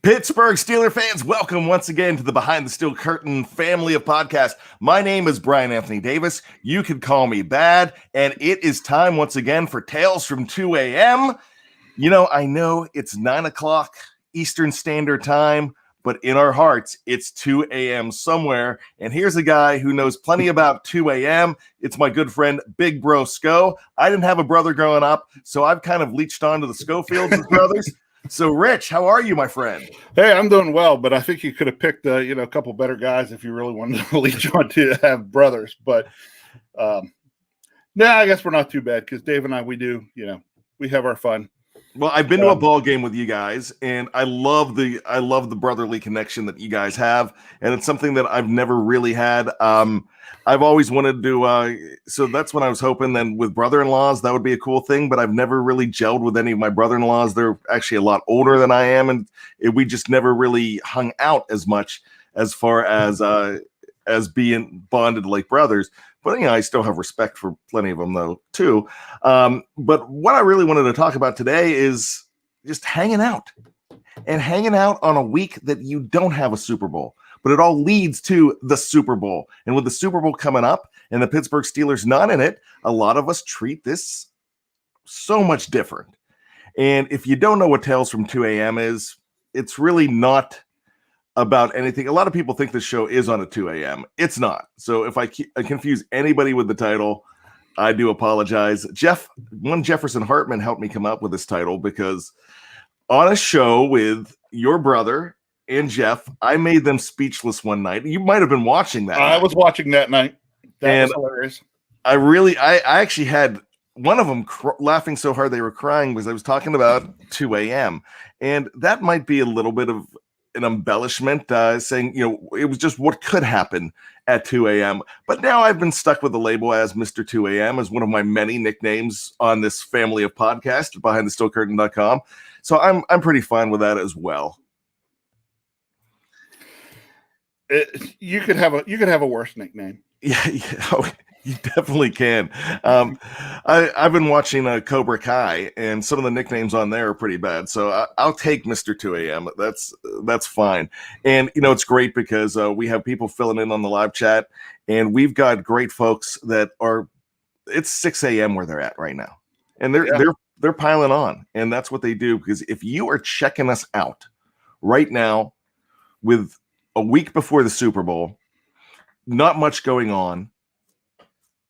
Pittsburgh Steelers fans, welcome once again to the Behind the Steel Curtain family of podcasts. My name is Bryan Anthony Davis. You could call me Bad, and it is time once again for Tales from 2 a.m. I know it's 9 o'clock Eastern Standard Time, but in our hearts, it's 2 a.m. somewhere. And here's a guy who knows plenty about 2 a.m. It's my good friend, Big Bro Scho. I didn't have a brother growing up, so I've kind of leached onto the Schofields as brothers. So, Rich, how are you, my friend? Hey, I'm doing well, but I think you could have picked, a couple better guys if you really wanted to leech on to have brothers. But I guess we're not too bad because Dave and I, we have our fun. Well, I've been to a ball game with you guys, and I love the brotherly connection that you guys have, and it's something that I've never really had. I've always wanted to, so that's what I was hoping. Then with brother-in-laws, that would be a cool thing, but I've never really gelled with any of my brother-in-laws. They're actually a lot older than I am, and we just never really hung out as much as far as being bonded like brothers. But, I still have respect for plenty of them, though, too. But what I really wanted to talk about today is just hanging out on a week that you don't have a Super Bowl. But it all leads to the Super Bowl. And with the Super Bowl coming up and the Pittsburgh Steelers not in it, a lot of us treat this so much different. And if you don't know what Tales from 2 a.m. is, it's really not about anything. A lot of people think this show is on at 2 a.m. It's not. So if I confuse anybody with the title, I do apologize. Jefferson Hartman helped me come up with this title because on a show with your brother and Jeff, I made them speechless one night. You might have been watching that. I was watching that night. That was hilarious. I actually had one of them laughing so hard they were crying because I was talking about 2 a.m. And that might be a little bit of an embellishment, saying, it was just what could happen at 2 a.m. But now I've been stuck with the label as Mr. 2 a.m. as one of my many nicknames on this family of podcasts, BehindTheSteelCurtain.com. So I'm pretty fine with that as well. You could have a worse nickname. Yeah. You definitely can. I've been watching Cobra Kai, and some of the nicknames on there are pretty bad. So I'll take Mr. 2 a.m. That's fine. And, it's great because we have people filling in on the live chat, and we've got great folks that it's 6 a.m. where they're at right now. And they're piling on, and that's what they do. Because if you are checking us out right now with a week before the Super Bowl, not much going on,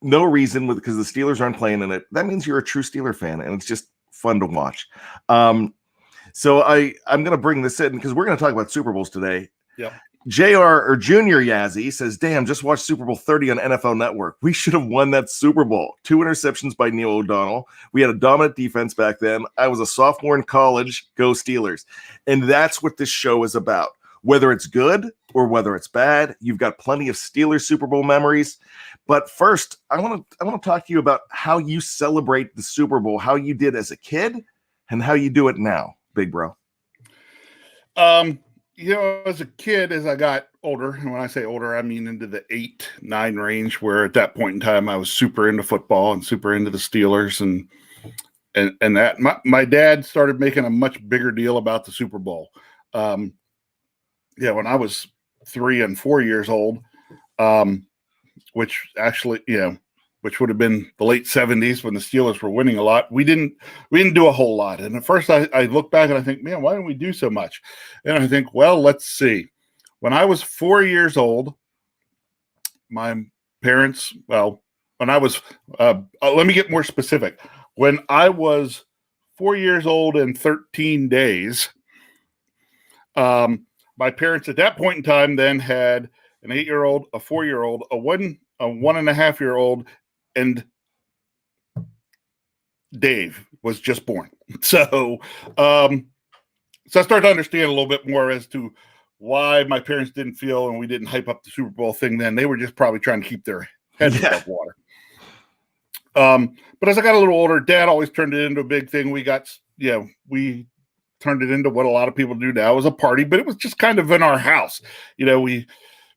no reason because the Steelers aren't playing in it, that means you're a true Steeler fan, and it's just fun to watch. So I'm going to bring this in because we're going to talk about Super Bowls today. Yeah. Junior Yazzie says, damn, just watched Super Bowl 30 on NFL Network. We should have won that Super Bowl. 2 interceptions by Neil O'Donnell. We had a dominant defense back then. I was a sophomore in college. Go Steelers. And that's what this show is about. Whether it's good or whether it's bad, you've got plenty of Steelers Super Bowl memories. But first, I want to talk to you about how you celebrate the Super Bowl, how you did as a kid, and how you do it now, Big Bro. As a kid, as I got older, and when I say older, I mean into the 8, 9 range, where at that point in time I was super into football and super into the Steelers, and that my dad started making a much bigger deal about the Super Bowl. When I was 3 and 4 years old, which would have been the late 70s when the Steelers were winning a lot. We didn't do a whole lot. And at first I look back and I think, man, why didn't we do so much? And I think, well, let's see. When I was 4 years old, my parents, when I was, let me get more specific. When I was 4 years old and 13 days, my parents at that point in time then had an 8-year-old, a 4-year-old, a 1.5-year-old, and Dave was just born. So I started to understand a little bit more as to why my parents didn't feel and we didn't hype up the Super Bowl thing then. They were just probably trying to keep their heads above water. But as I got a little older, Dad always turned it into a big thing. We turned it into what a lot of people do now, is a party, but it was just kind of in our house. We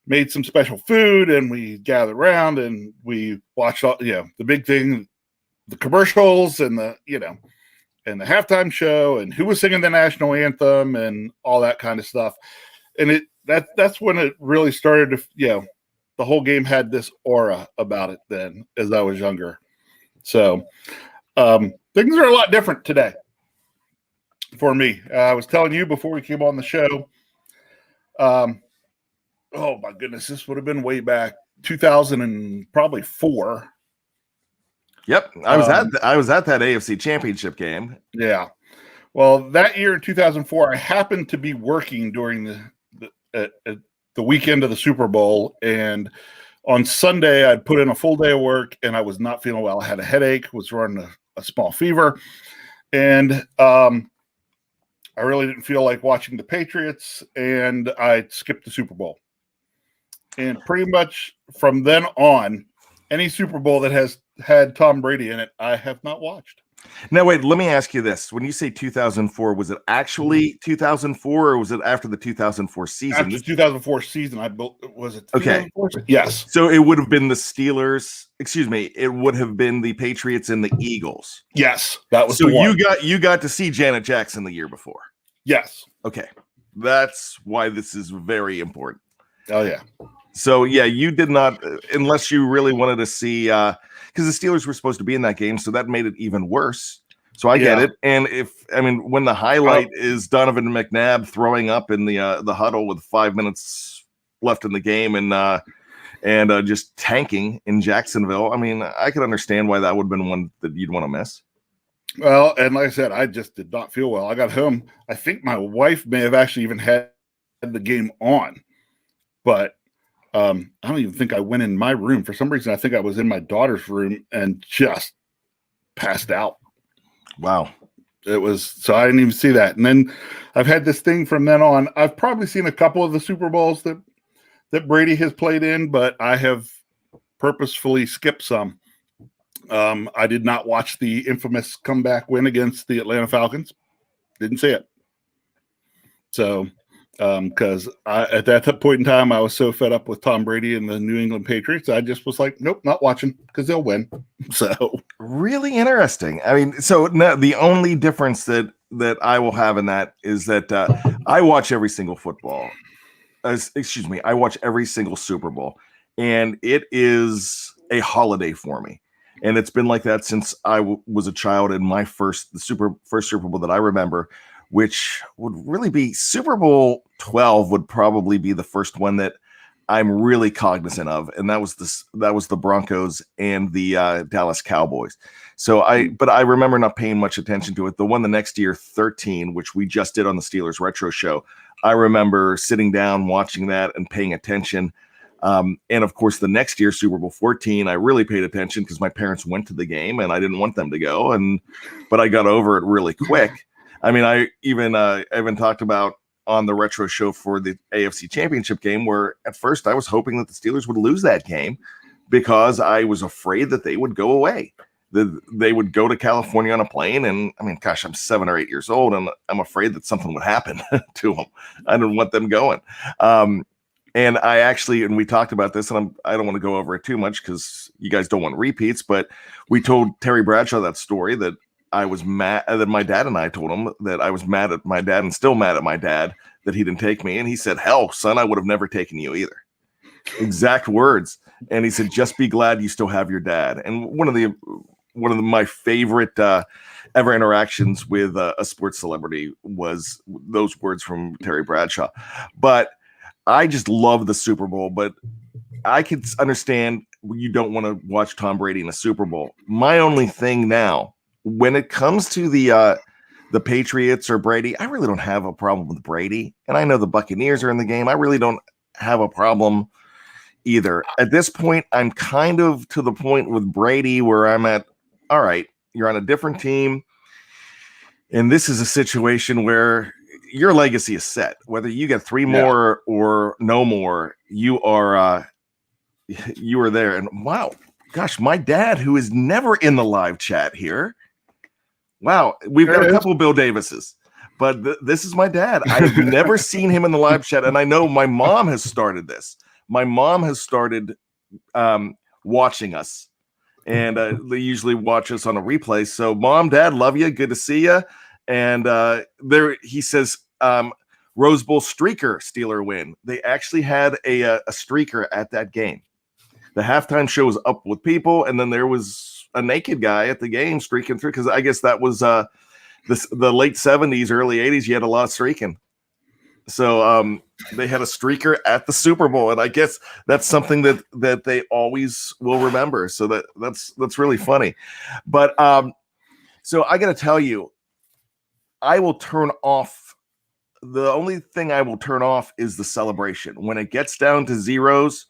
made some special food and we gathered around and we watched all, the big thing, the commercials and and the halftime show and who was singing the national anthem and all that kind of stuff. And that's when it really started to, the whole game had this aura about it then as I was younger. So things are a lot different today for me. I was telling you before we came on the show, oh my goodness, this would have been way back 2004. Yep, I was at that AFC Championship game. Yeah, well, that year in 2004, I happened to be working during the weekend of the Super Bowl, and on Sunday I'd put in a full day of work, and I was not feeling well. I had a headache, was running a small fever, and I really didn't feel like watching the Patriots, and I skipped the Super Bowl. And pretty much from then on, any Super Bowl that has had Tom Brady in it, I have not watched. Now, wait, let me ask you this. When you say 2004, was it actually 2004 or was it after the 2004 season? After the 2004 season, was it 2004? Okay. Yes. So it would have been the Steelers. Excuse me. It would have been the Patriots and the Eagles. Yes. That was so the one. you got to see Janet Jackson the year before. Yes. Okay. That's why this is very important. Oh, yeah. So, yeah, you did not, unless you really wanted to see, because the Steelers were supposed to be in that game, so that made it even worse. So I get it. And when the highlight is Donovan McNabb throwing up in the huddle with 5 minutes left in the game and just tanking in Jacksonville, I mean, I could understand why that would have been one that you'd want to miss. Well, and like I said, I just did not feel well. I got home. I think my wife may have actually even had the game on, but I don't even think I went in my room. For some reason, I think I was in my daughter's room and just passed out. Wow. It was, so I didn't even see that. And then I've had this thing from then on. I've probably seen a couple of the Super Bowls that Brady has played in, but I have purposefully skipped some. I did not watch the infamous comeback win against the Atlanta Falcons. Didn't see it. So, because at that point in time, I was so fed up with Tom Brady and the New England Patriots, I just was like, nope, not watching because they'll win. So really interesting. I mean, so now the only difference that I will have in that is that I watch every single football. I watch every single Super Bowl, and it is a holiday for me. And it's been like that since I was a child. And my first Super Bowl that I remember, which would really be Super Bowl XII, would probably be the first one that I'm really cognizant of, and that was the Broncos and the Dallas Cowboys. So but I remember not paying much attention to it. The one the next year, 13, which we just did on the Steelers Retro Show, I remember sitting down watching that and paying attention. And of course, the next year, Super Bowl 14, I really paid attention because my parents went to the game and I didn't want them to go, but I got over it really quick. I mean, I even talked about on the Retro Show for the AFC Championship game, where at first I was hoping that the Steelers would lose that game because I was afraid that they would go away. They would go to California on a plane. And I mean, gosh, I'm 7 or 8 years old and I'm afraid that something would happen to them. I didn't want them going. And we talked about this, and I don't want to go over it too much because you guys don't want repeats, but we told Terry Bradshaw that story that I was mad that my dad and I told him that I was mad at my dad and still mad at my dad that he didn't take me. And he said, hell, son, I would have never taken you either. Exact words. And he said, just be glad you still have your dad. And one of my favorite ever interactions with a sports celebrity was those words from Terry Bradshaw. But I just love the Super Bowl, but I could understand you don't want to watch Tom Brady in a Super Bowl. My only thing now, when it comes to the Patriots or Brady, I really don't have a problem with Brady. And I know the Buccaneers are in the game. I really don't have a problem either. At this point, I'm kind of to the point with Brady where I'm at, all right, you're on a different team. And this is a situation where your legacy is set. Whether you get 3 more or no more, you are there. And wow, gosh, my dad, who is never in the live chat here. Wow, we've got a couple of Bill Davises, but this is my dad. I've never seen him in the live chat, and I know my mom has started this. My mom has started watching us, and they usually watch us on a replay. So, Mom, Dad, love you. Good to see you. And there, he says, Rose Bowl streaker Steeler win. They actually had a streaker at that game. The halftime show was up with people, and then there was a naked guy at the game streaking through, because I guess that was the late 70s, early 80s. You had a lot of streaking. So they had a streaker at the Super Bowl, and I guess that's something that they always will remember. So that's really funny. But so I got to tell you, I will turn off. The only thing I will turn off is the celebration. When it gets down to zeros,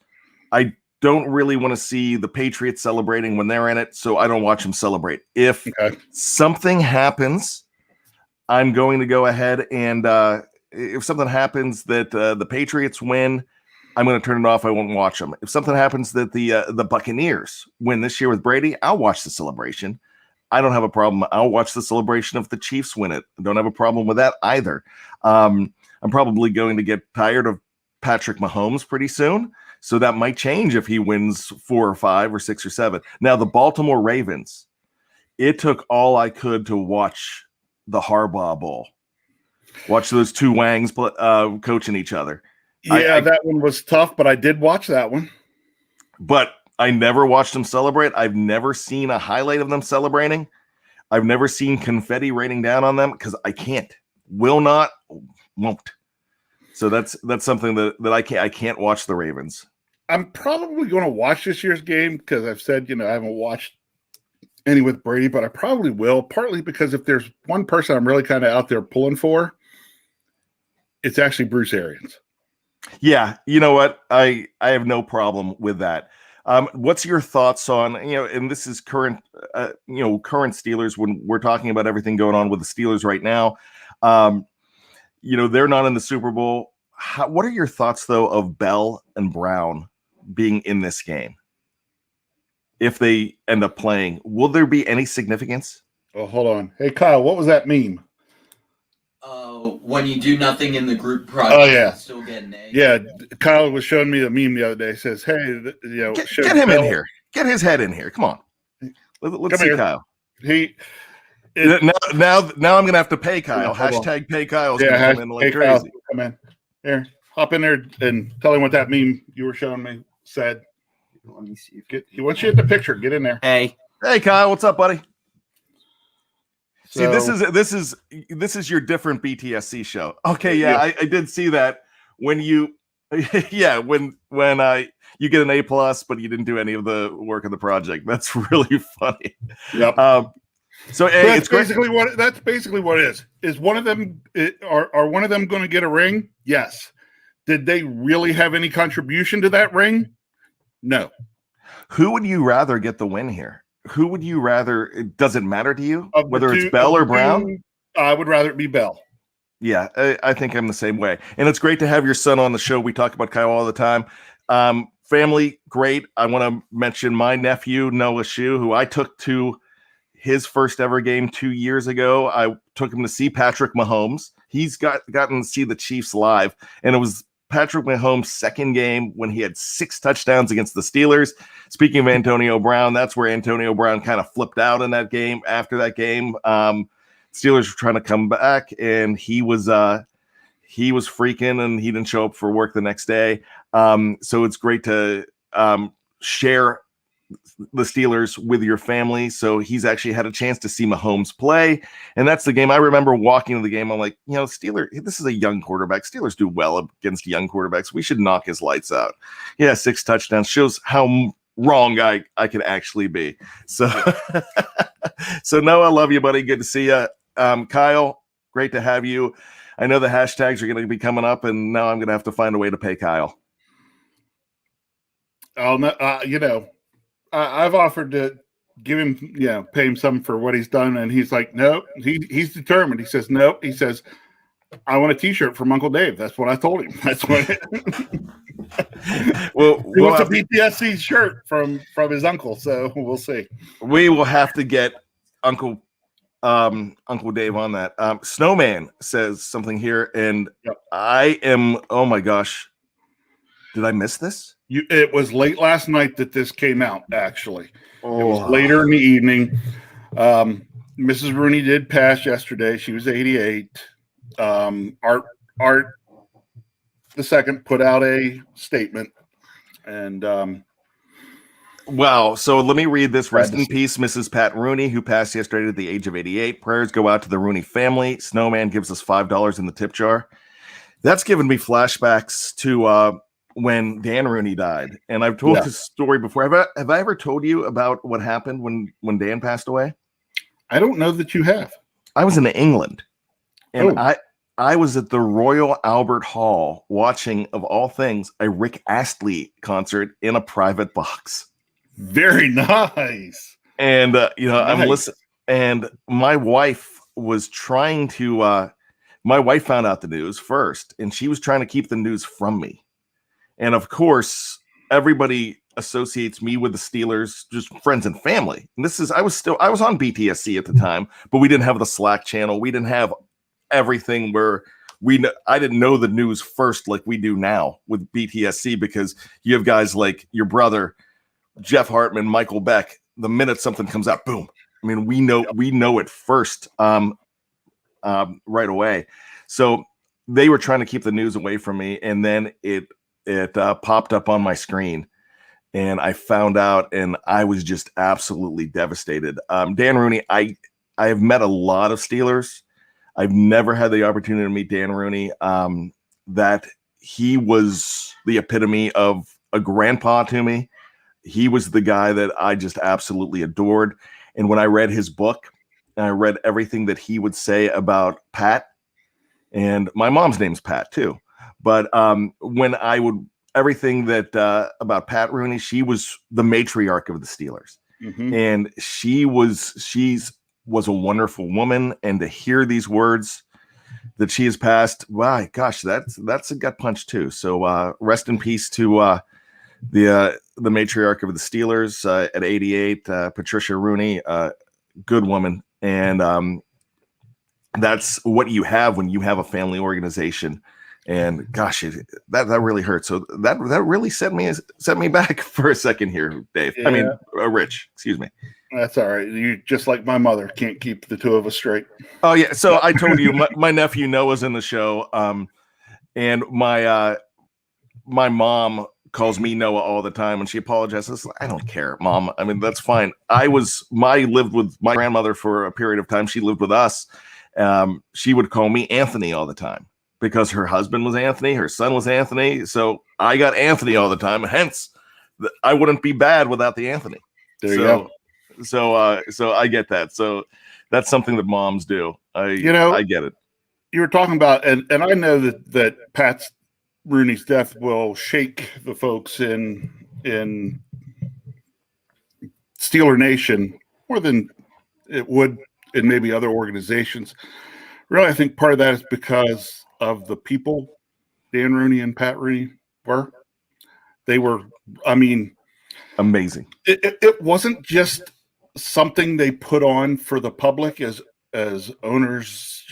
I don't really want to see the Patriots celebrating when they're in it, so I don't watch them celebrate. If something happens, I'm going to go ahead and if something happens that the Patriots win, I'm going to turn it off. I won't watch them. If something happens that the Buccaneers win this year with Brady, I'll watch the celebration. I don't have a problem. I'll watch the celebration if the Chiefs win it. I don't have a problem with that either. I'm probably going to get tired of Patrick Mahomes pretty soon, so that might change if he wins 4 or 5 or 6 or 7. Now, the Baltimore Ravens, it took all I could to watch the Harbaugh Bowl. Watch those two Wangs coaching each other. Yeah, that one was tough, but I did watch that one. But I never watched them celebrate. I've never seen a highlight of them celebrating. I've never seen confetti raining down on them because I can't, will not, won't. So that's something that I can't watch the Ravens. I'm probably going to watch this year's game because I've said, I haven't watched any with Brady, but I probably will, partly because if there's one person I'm really kind of out there pulling for, it's actually Bruce Arians. Yeah, you know what? I have no problem with that. What's your thoughts on, and this is current Steelers when we're talking about everything going on with the Steelers right now. They're not in the Super Bowl. What are your thoughts, though, of Bell and Brown being in this game? If they end up playing, will there be any significance? Oh, hold on. Hey, Kyle, what was that meme? When you do nothing in the group project, you still get an A. Yeah, Kyle was showing me the meme the other day. He says, "Hey, get him in here. Get his head in here. Come on. Let's see here. Kyle. Now I'm gonna have to pay Kyle. Hashtag pay Kyle. Yeah, come in like crazy. Kyle, come in here. Hop in there and tell him what that meme you were showing me said. Let me see. He wants you in the picture. Get in there. Hey, Kyle. What's up, buddy? See, this is your different BTSC show. Okay, yeah. I did see that when you, when you get an A+, but you didn't do any of the work of the project. That's really funny. Yep. So that's basically what it is. Is one of them are one of them going to get a ring? Yes. Did they really have any contribution to that ring? No. Who would you rather get the win here? Who would you rather? Does it matter to you whether it's Bell or Brown? I would rather it be Bell. Yeah, I think I'm the same way. And it's great to have your son on the show. We talk about Kyle all the time. Family, great. I want to mention my nephew, Noah Scho, who I took to his first ever game 2 years ago. I took him to see Patrick Mahomes. He's gotten to see the Chiefs live, and it was Patrick Mahomes' second game when he had 6 touchdowns against the Steelers. Speaking of Antonio Brown, that's where Antonio Brown kind of flipped out in that game. After that game, Steelers were trying to come back, and he was freaking, and he didn't show up for work the next day. So it's great to share the Steelers with your family. So he's actually had a chance to see Mahomes play. And that's the game. I remember walking to the game. I'm like, Steelers, this is a young quarterback. Steelers do well against young quarterbacks. We should knock his lights out. Yeah, 6 touchdowns shows how wrong I could actually be. So, so Noah, I love you, buddy. Good to see you. Kyle, great to have you. I know the hashtags are going to be coming up, and now I'm going to have to find a way to pay Kyle. I've offered to give him, pay him some for what he's done, and he's like, nope. He's determined. He says, nope. He says, I want a T-shirt from Uncle Dave. That's what I told him. That's what. He wants a BTSC shirt from his uncle. So we'll see. We will have to get Uncle Dave on that. Snowman says something here, and I am. Oh my gosh. Did I miss this? It was late last night that this came out, actually. Oh. It was later in the evening. Mrs. Rooney did pass yesterday. She was 88. Art II put out a statement. And wow. So let me read this. Rest in peace, Mrs. Pat Rooney, who passed yesterday at the age of 88. Prayers go out to the Rooney family. Snowman gives us $5 in the tip jar. That's given me flashbacks to when Dan Rooney died. And I've told this story before. Have I ever told you about what happened when Dan passed away? I don't know that you have. I was in England, and I was at the Royal Albert Hall watching, of all things, a Rick Astley concert in a private box. Very nice. And I'm listening, and my wife was trying to. My wife found out the news first, and she was trying to keep the news from me. And of course, everybody associates me with the Steelers, just friends and family. And I was on BTSC at the time, but we didn't have the Slack channel. We didn't have everything where I didn't know the news first like we do now with BTSC, because you have guys like your brother, Jeff Hartman, Michael Beck. The minute something comes out, boom. I mean, we know it first right away. So they were trying to keep the news away from me, and then it popped up on my screen, and I found out, and I was just absolutely devastated. Dan Rooney, I have met a lot of Steelers. I've never had the opportunity to meet Dan Rooney. That he was the epitome of a grandpa to me. He was the guy that I just absolutely adored. And when I read his book, and I read everything that he would say about Pat, and my mom's name's Pat too. But when I would everything that about Pat Rooney, she was the matriarch of the Steelers, and she's was a wonderful woman. And to hear these words that she has passed, wow, gosh, that's a gut punch too. So rest in peace to the matriarch of the Steelers at 88, Patricia Rooney, good woman. And that's what you have when you have a family organization. And gosh, that really hurts. So that really set me back for a second here, Dave. Yeah. I mean, Rich, excuse me. That's all right. You just like my mother, can't keep the two of us straight. Oh yeah. So I told you my nephew Noah's in the show. And my mom calls me Noah all the time, and she apologizes. I don't care, Mom. I mean, that's fine. I lived with my grandmother for a period of time. She lived with us. She would call me Anthony all the time because her husband was Anthony, her son was Anthony. So I got Anthony all the time. Hence, I wouldn't be bad without the Anthony. There you go. So I get that. So that's something that moms do. I get it. You were talking about, and I know that Pat Rooney's death will shake the folks in Steeler Nation more than it would in maybe other organizations. Really, I think part of that is because of the people Dan Rooney and Pat Rooney were. They were, I mean, amazing. It wasn't just something they put on for the public as owners,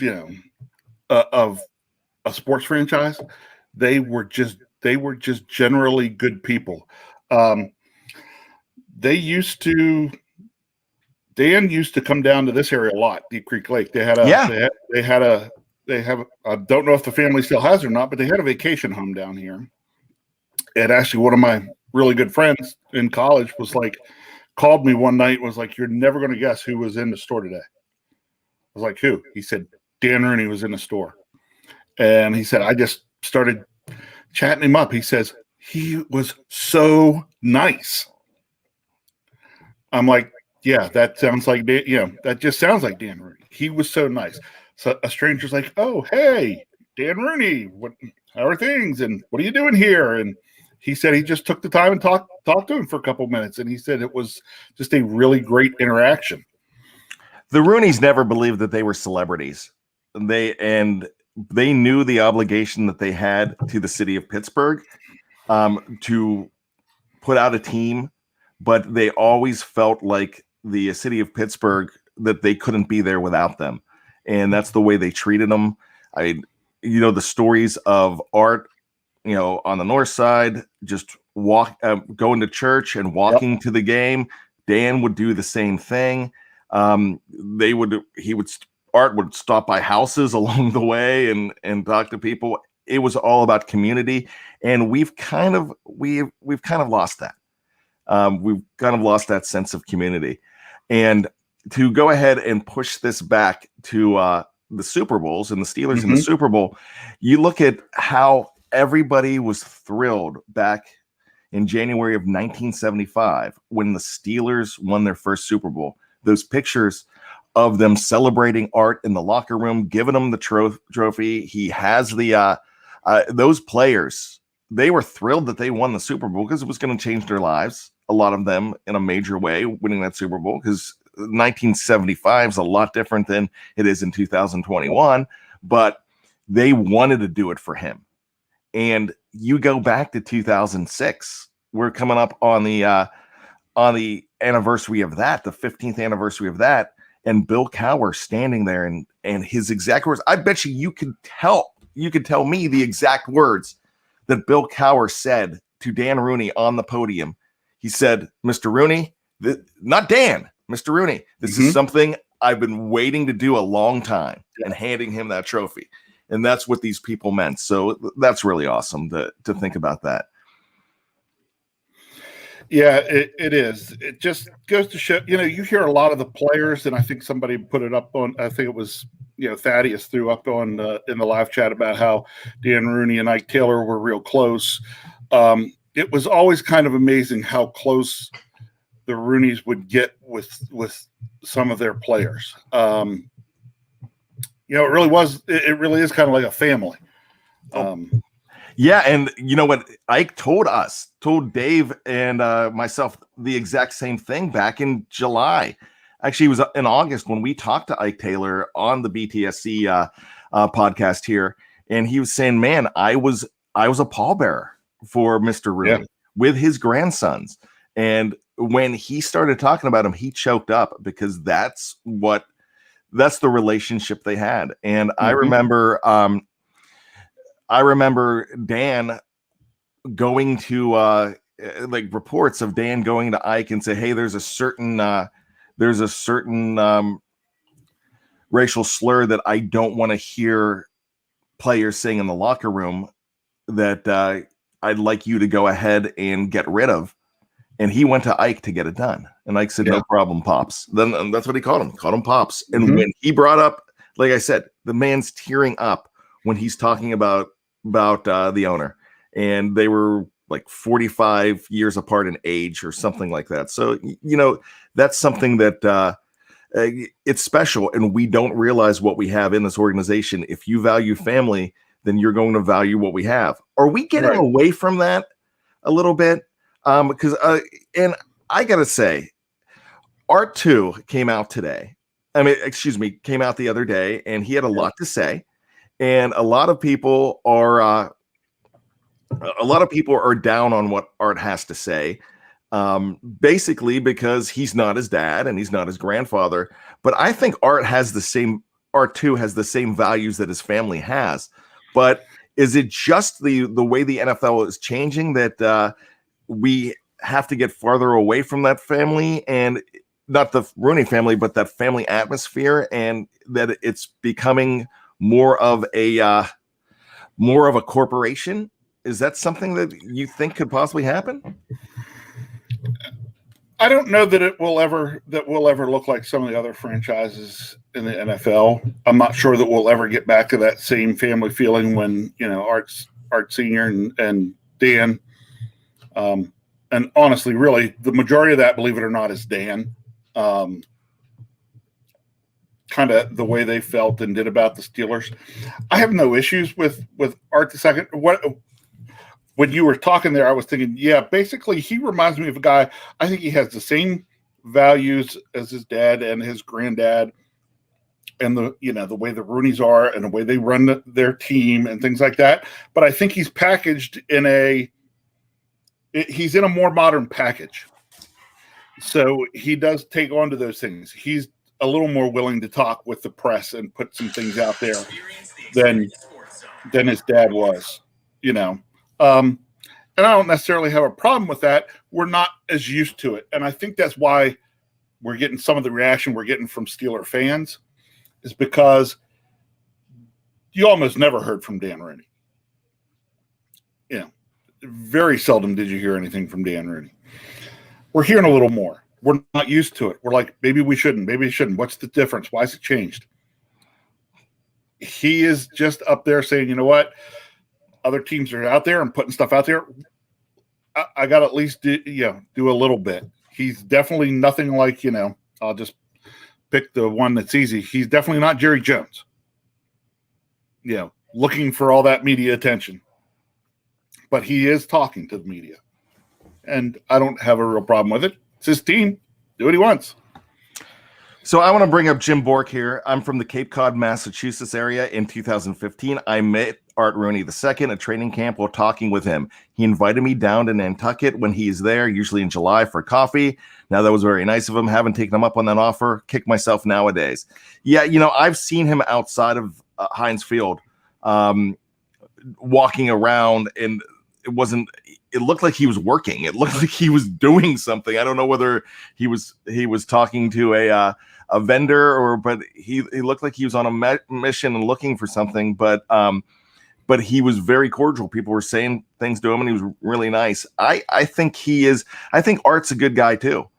of a sports franchise. They were just generally good people. Dan used to come down to this area a lot, Deep Creek Lake. They have I don't know if the family still has it or not, but they had a vacation home down here. And actually one of my really good friends in college called me one night, was like, "You're never going to guess who was in the store today." I was like, "Who?" He said, "Dan Rooney was in the store." And he said, "I just started chatting him up." He says, "He was so nice." I'm like, "Yeah, that sounds like that just sounds like Dan Rooney. He was so nice." So a stranger's like, "Oh, hey, Dan Rooney, how are things? And what are you doing here?" And he said he just took the time and talked to him for a couple of minutes. And he said it was just a really great interaction. The Rooneys never believed that they were celebrities. They knew the obligation that they had to the city of Pittsburgh to put out a team, but they always felt like the city of Pittsburgh, that they couldn't be there without them. And that's the way they treated them. The stories of Art on the north side, just going to church and walking to the game. Dan would do the same thing. Art would stop by houses along the way and talk to people. It was all about community, and we've kind of lost that. We've kind of lost that sense of community. And to go ahead and push this back to the Super Bowls and the Steelers in the Super Bowl, you look at how everybody was thrilled back in January of 1975 when the Steelers won their first Super Bowl. Those pictures of them celebrating Art in the locker room, giving him the trophy. He has the those players. They were thrilled that they won the Super Bowl because it was going to change their lives. A lot of them in a major way, winning that Super Bowl, because 1975 is a lot different than it is in 2021. But they wanted to do it for him. And you go back to 2006. We're coming up on the anniversary of that, the 15th anniversary of that. And Bill Cowher standing there and his exact words. I bet you could tell me the exact words that Bill Cowher said to Dan Rooney on the podium. He said, "Mr. Rooney, not Dan, Mr. Rooney, this is something I've been waiting to do a long time," and handing him that trophy. And that's what these people meant. So that's really awesome to think about that. Yeah, it is. It just goes to show, you hear a lot of the players, and I think somebody put it up on, I think it was, Thaddeus threw up on in the live chat about how Dan Rooney and Ike Taylor were real close. It was always kind of amazing how close the Rooneys would get with some of their players. It really is kind of like a family. Yeah, and you know what? Ike told Dave and myself the exact same thing back in July. Actually, it was in August when we talked to Ike Taylor on the BTSC podcast here, and he was saying, "Man, I was a pallbearer for Mr. Rooney with his grandsons." And when he started talking about him, he choked up because that's the relationship they had. And I remember Dan going to reports of Dan going to Ike and say, "Hey, there's a certain racial slur that I don't want to hear players saying in the locker room that I'd like you to go ahead and get rid of." And he went to Ike to get it done. And Ike said, "No problem, Pops." Then that's what he called him. Called him Pops. And when he brought up, like I said, the man's tearing up when he's talking about the owner. And they were like 45 years apart in age or something like that. So, that's something that it's special. And we don't realize what we have in this organization. If you value family, then you're going to value what we have. Are we getting away from that a little bit? Because and I gotta say, Art 2 came out today. Came out the other day, and he had a lot to say. And a lot of people are down on what Art has to say, basically because he's not his dad and he's not his grandfather. But I think Art 2 has the same values that his family has. But is it just the way the NFL is changing that we have to get farther away from that family, and not the Rooney family, but that family atmosphere, and that it's becoming more of a corporation? Is that something that you think could possibly happen? I don't know that we'll ever look like some of the other franchises in the NFL. I'm not sure that we'll ever get back to that same family feeling when Art Senior and Dan. And honestly, really, the majority of that, believe it or not, is Dan. Kind of the way they felt and did about the Steelers. I have no issues with Art II. When you were talking there, I was thinking, basically he reminds me of a guy. I think he has the same values as his dad and his granddad, and the way the Rooneys are and the way they run their team and things like that. But I think he's packaged he's in a more modern package. So he does take on to those things. He's a little more willing to talk with the press and put some things out there than his dad was, And I don't necessarily have a problem with that. We're not as used to it. And I think that's why we're getting some of the reaction we're getting from Steeler fans, is because you almost never heard from Dan Rooney. Very seldom did you hear anything from Dan Rooney. We're hearing a little more. We're not used to it. We're like, maybe we shouldn't. Maybe we shouldn't. What's the difference? Why is it changed? He is just up there saying, you know what? Other teams are out there and putting stuff out there. I got to at least do a little bit. He's definitely nothing like, I'll just pick the one that's easy. He's definitely not Jerry Jones. Looking for all that media attention. But he is talking to the media. And I don't have a real problem with it. It's his team. Do what he wants. So I want to bring up Jim Bork here. I'm from the Cape Cod, Massachusetts area. In 2015, I met Art Rooney II at training camp while talking with him. He invited me down to Nantucket when he's there, usually in July, for coffee. Now, that was very nice of him. Haven't taken him up on that offer. Kick myself nowadays. Yeah, I've seen him outside of Heinz Field walking around, and it looked like he was working. It looked like he was doing something. I don't know whether he was talking to a vendor but he looked like he was on a mission and looking for something. But he was very cordial. People were saying things to him, and he was really nice. I think Art's a good guy too.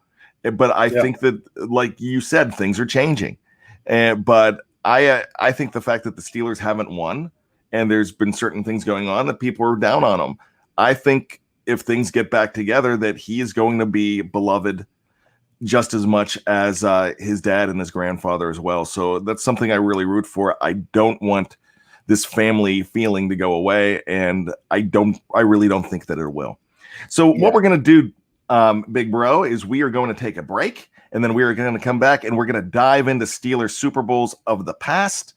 But I think that, like you said, things are changing. But I think the fact that the Steelers haven't won, and there's been certain things going on that people are down on them. I think if things get back together, that he is going to be beloved just as much as his dad and his grandfather as well. So that's something I really root for. I don't want this family feeling to go away, and I really don't think that it will. So what we're going to do, Big Bro, is we are going to take a break, and then we are going to come back, and we're going to dive into Steelers Super Bowls of the past,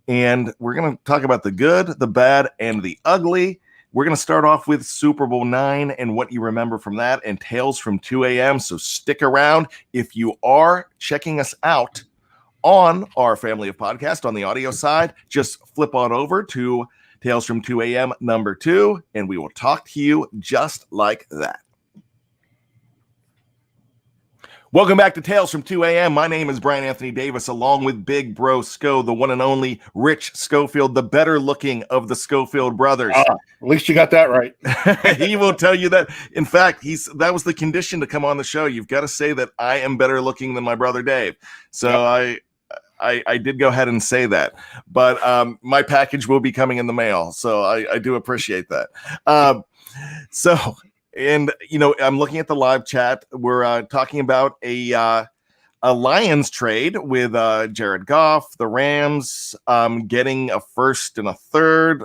and we're going to talk about the good, the bad, and the ugly. We're going to start off with Super Bowl IX and what you remember from that, and Tales from 2 a.m. So stick around. If you are checking us out on our family of podcasts on the audio side, just flip on over to Tales from 2 a.m. number 2, and we will talk to you just like that. Welcome back to Tales from 2 a.m. My name is Bryan Anthony Davis, along with Big Bro Scho, the one and only Rich Schofield, the better looking of the Schofield brothers. At least you got that right. He will tell you that. In fact, that was the condition to come on the show. You've got to say that I am better looking than my brother Dave. So I did go ahead and say that. But my package will be coming in the mail. So I do appreciate that. And, I'm looking at the live chat. We're talking about a Lions trade with Jared Goff, the Rams getting a first and a third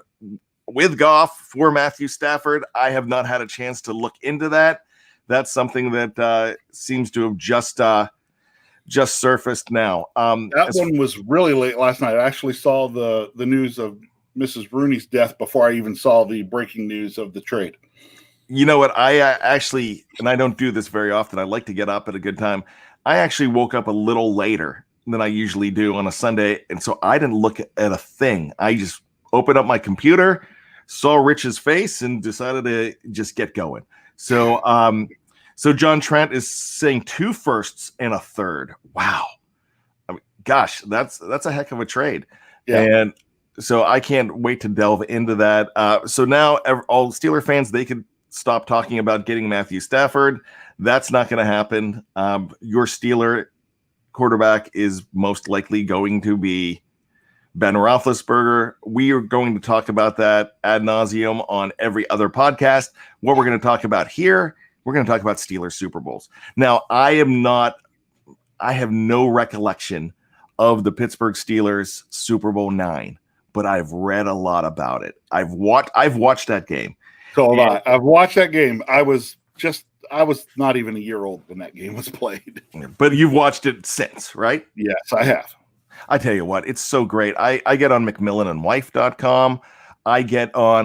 with Goff for Matthew Stafford. I have not had a chance to look into that. That's something that seems to have just surfaced now. That one was really late last night. I actually saw the news of Mrs. Rooney's death before I even saw the breaking news of the trade. You know what? I actually, and I don't do this very often, I like to get up at a good time. I actually woke up a little later than I usually do on a Sunday, and so I didn't look at a thing. I just opened up my computer, saw Rich's face, and decided to just get going. So John Trent is saying 2 firsts and a third. Wow. I mean, gosh, that's a heck of a trade. Yeah. And so I can't wait to delve into that. So now all Steeler fans, they could stop talking about getting Matthew Stafford. That's not going to happen. Your Steeler quarterback is most likely going to be Ben Roethlisberger. We are going to talk about that ad nauseum on every other podcast. What we're going to talk about here, we're going to talk about Steelers Super Bowls. Now, I have no recollection of the Pittsburgh Steelers Super Bowl IX, but I've read a lot about it. I've watched that game. So I've watched that game. I was not even a year old when that game was played. But you've watched it since, right? Yes, I have. I tell you what, it's so great. I get on McMillanandWife.com. I get on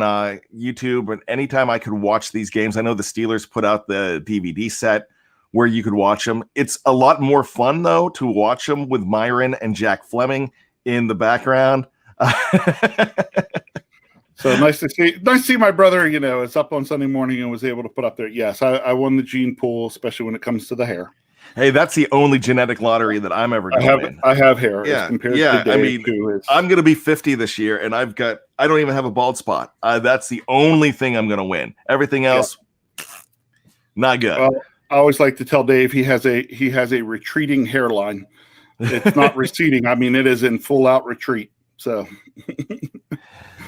YouTube, and anytime I could watch these games, I know the Steelers put out the DVD set where you could watch them. It's a lot more fun, though, to watch them with Myron and Jack Fleming in the background. So nice to see my brother, you know, is up on Sunday morning and was able to put up there. Yes, I won the gene pool, especially when it comes to the hair. Hey, that's the only genetic lottery that I'm ever going to win. I have hair. Yeah, as compared to Dave, I mean, I'm going to be 50 this year, and I don't even have a bald spot. That's the only thing I'm going to win. Everything else, not good. Well, I always like to tell Dave he has a retreating hairline. It's not receding. I mean, it is in full out retreat. So.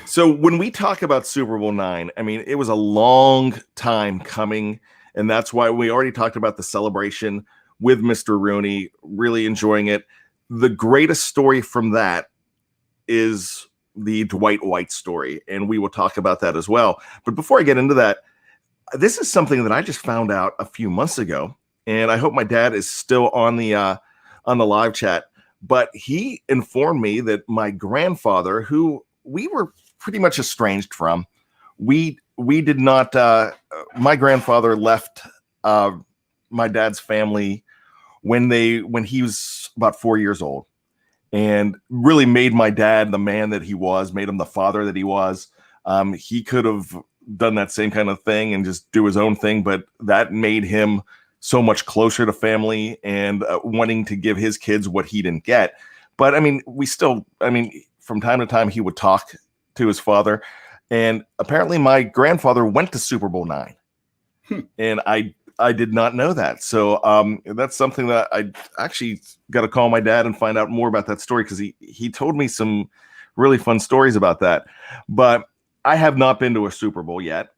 So when we talk about Super Bowl IX, I mean, it was a long time coming, and that's why we already talked about the celebration with Mr. Rooney, really enjoying it. The greatest story from that is the Dwight White story, and we will talk about that as well. But before I get into that, this is something that I just found out a few months ago, and I hope my dad is still on the live chat. But he informed me that my grandfather, who we were pretty much estranged from, we did not. My grandfather left my dad's family when he was about 4 years old, and really made my dad the man that he was, made him the father that he was. He could have done that same kind of thing and just do his own thing, but that made him so much closer to family and wanting to give his kids what he didn't get. But I mean, from time to time he would talk to his father, and apparently my grandfather went to Super Bowl IX, and I did not know that. So that's something that I actually got to call my dad and find out more about that story, because he told me some really fun stories about that. But I have not been to a Super Bowl yet.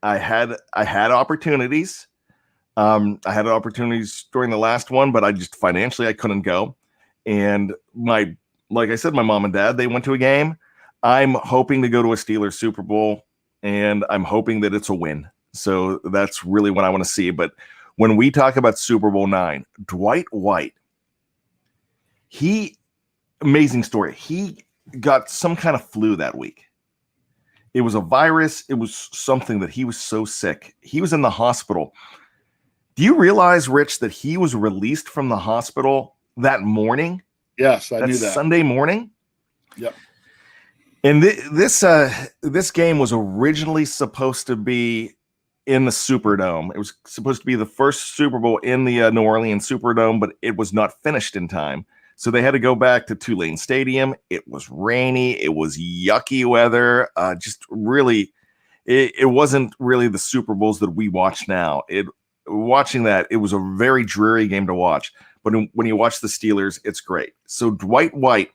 I had opportunities. I had opportunities during the last one, but I just financially I couldn't go. And like I said, my mom and dad, they went to a game. I'm hoping to go to a Steelers Super Bowl, and I'm hoping that it's a win. So that's really what I want to see. But when we talk about Super Bowl IX, Dwight White, amazing story. He got some kind of flu that week. It was a virus. It was something that he was so sick. He was in the hospital. Do you realize, Rich, that he was released from the hospital that morning? Yes, I knew that. Sunday morning? Yep. And this game was originally supposed to be in the Superdome. It was supposed to be the first Super Bowl in the New Orleans Superdome, but it was not finished in time. So they had to go back to Tulane Stadium. It was rainy. It was yucky weather. Just really, it wasn't really the Super Bowls that we watch now. Watching that, it was a very dreary game to watch. But when you watch the Steelers, it's great. So Dwight White,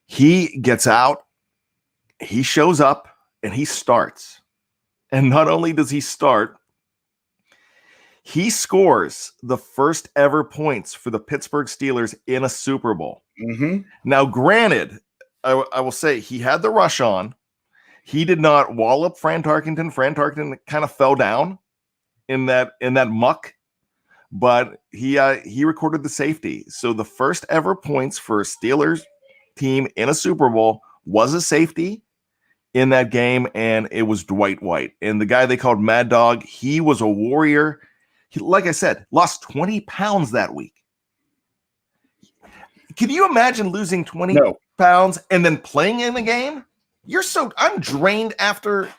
he gets out, he shows up, and he starts. And not only does he start, he scores the first ever points for the Pittsburgh Steelers in a Super Bowl. Mm-hmm. Now, granted, I will say he had the rush on. He did not wall up Fran Tarkenton. Fran Tarkenton kind of fell down in that muck, but he recorded the safety. So the first ever points for a Steelers team in a Super Bowl was a safety in that game, and it was Dwight White. And the guy they called Mad Dog, he was a warrior. He, like I said, lost 20 pounds that week. Can you imagine losing 20 pounds and then playing in the game? I'm drained after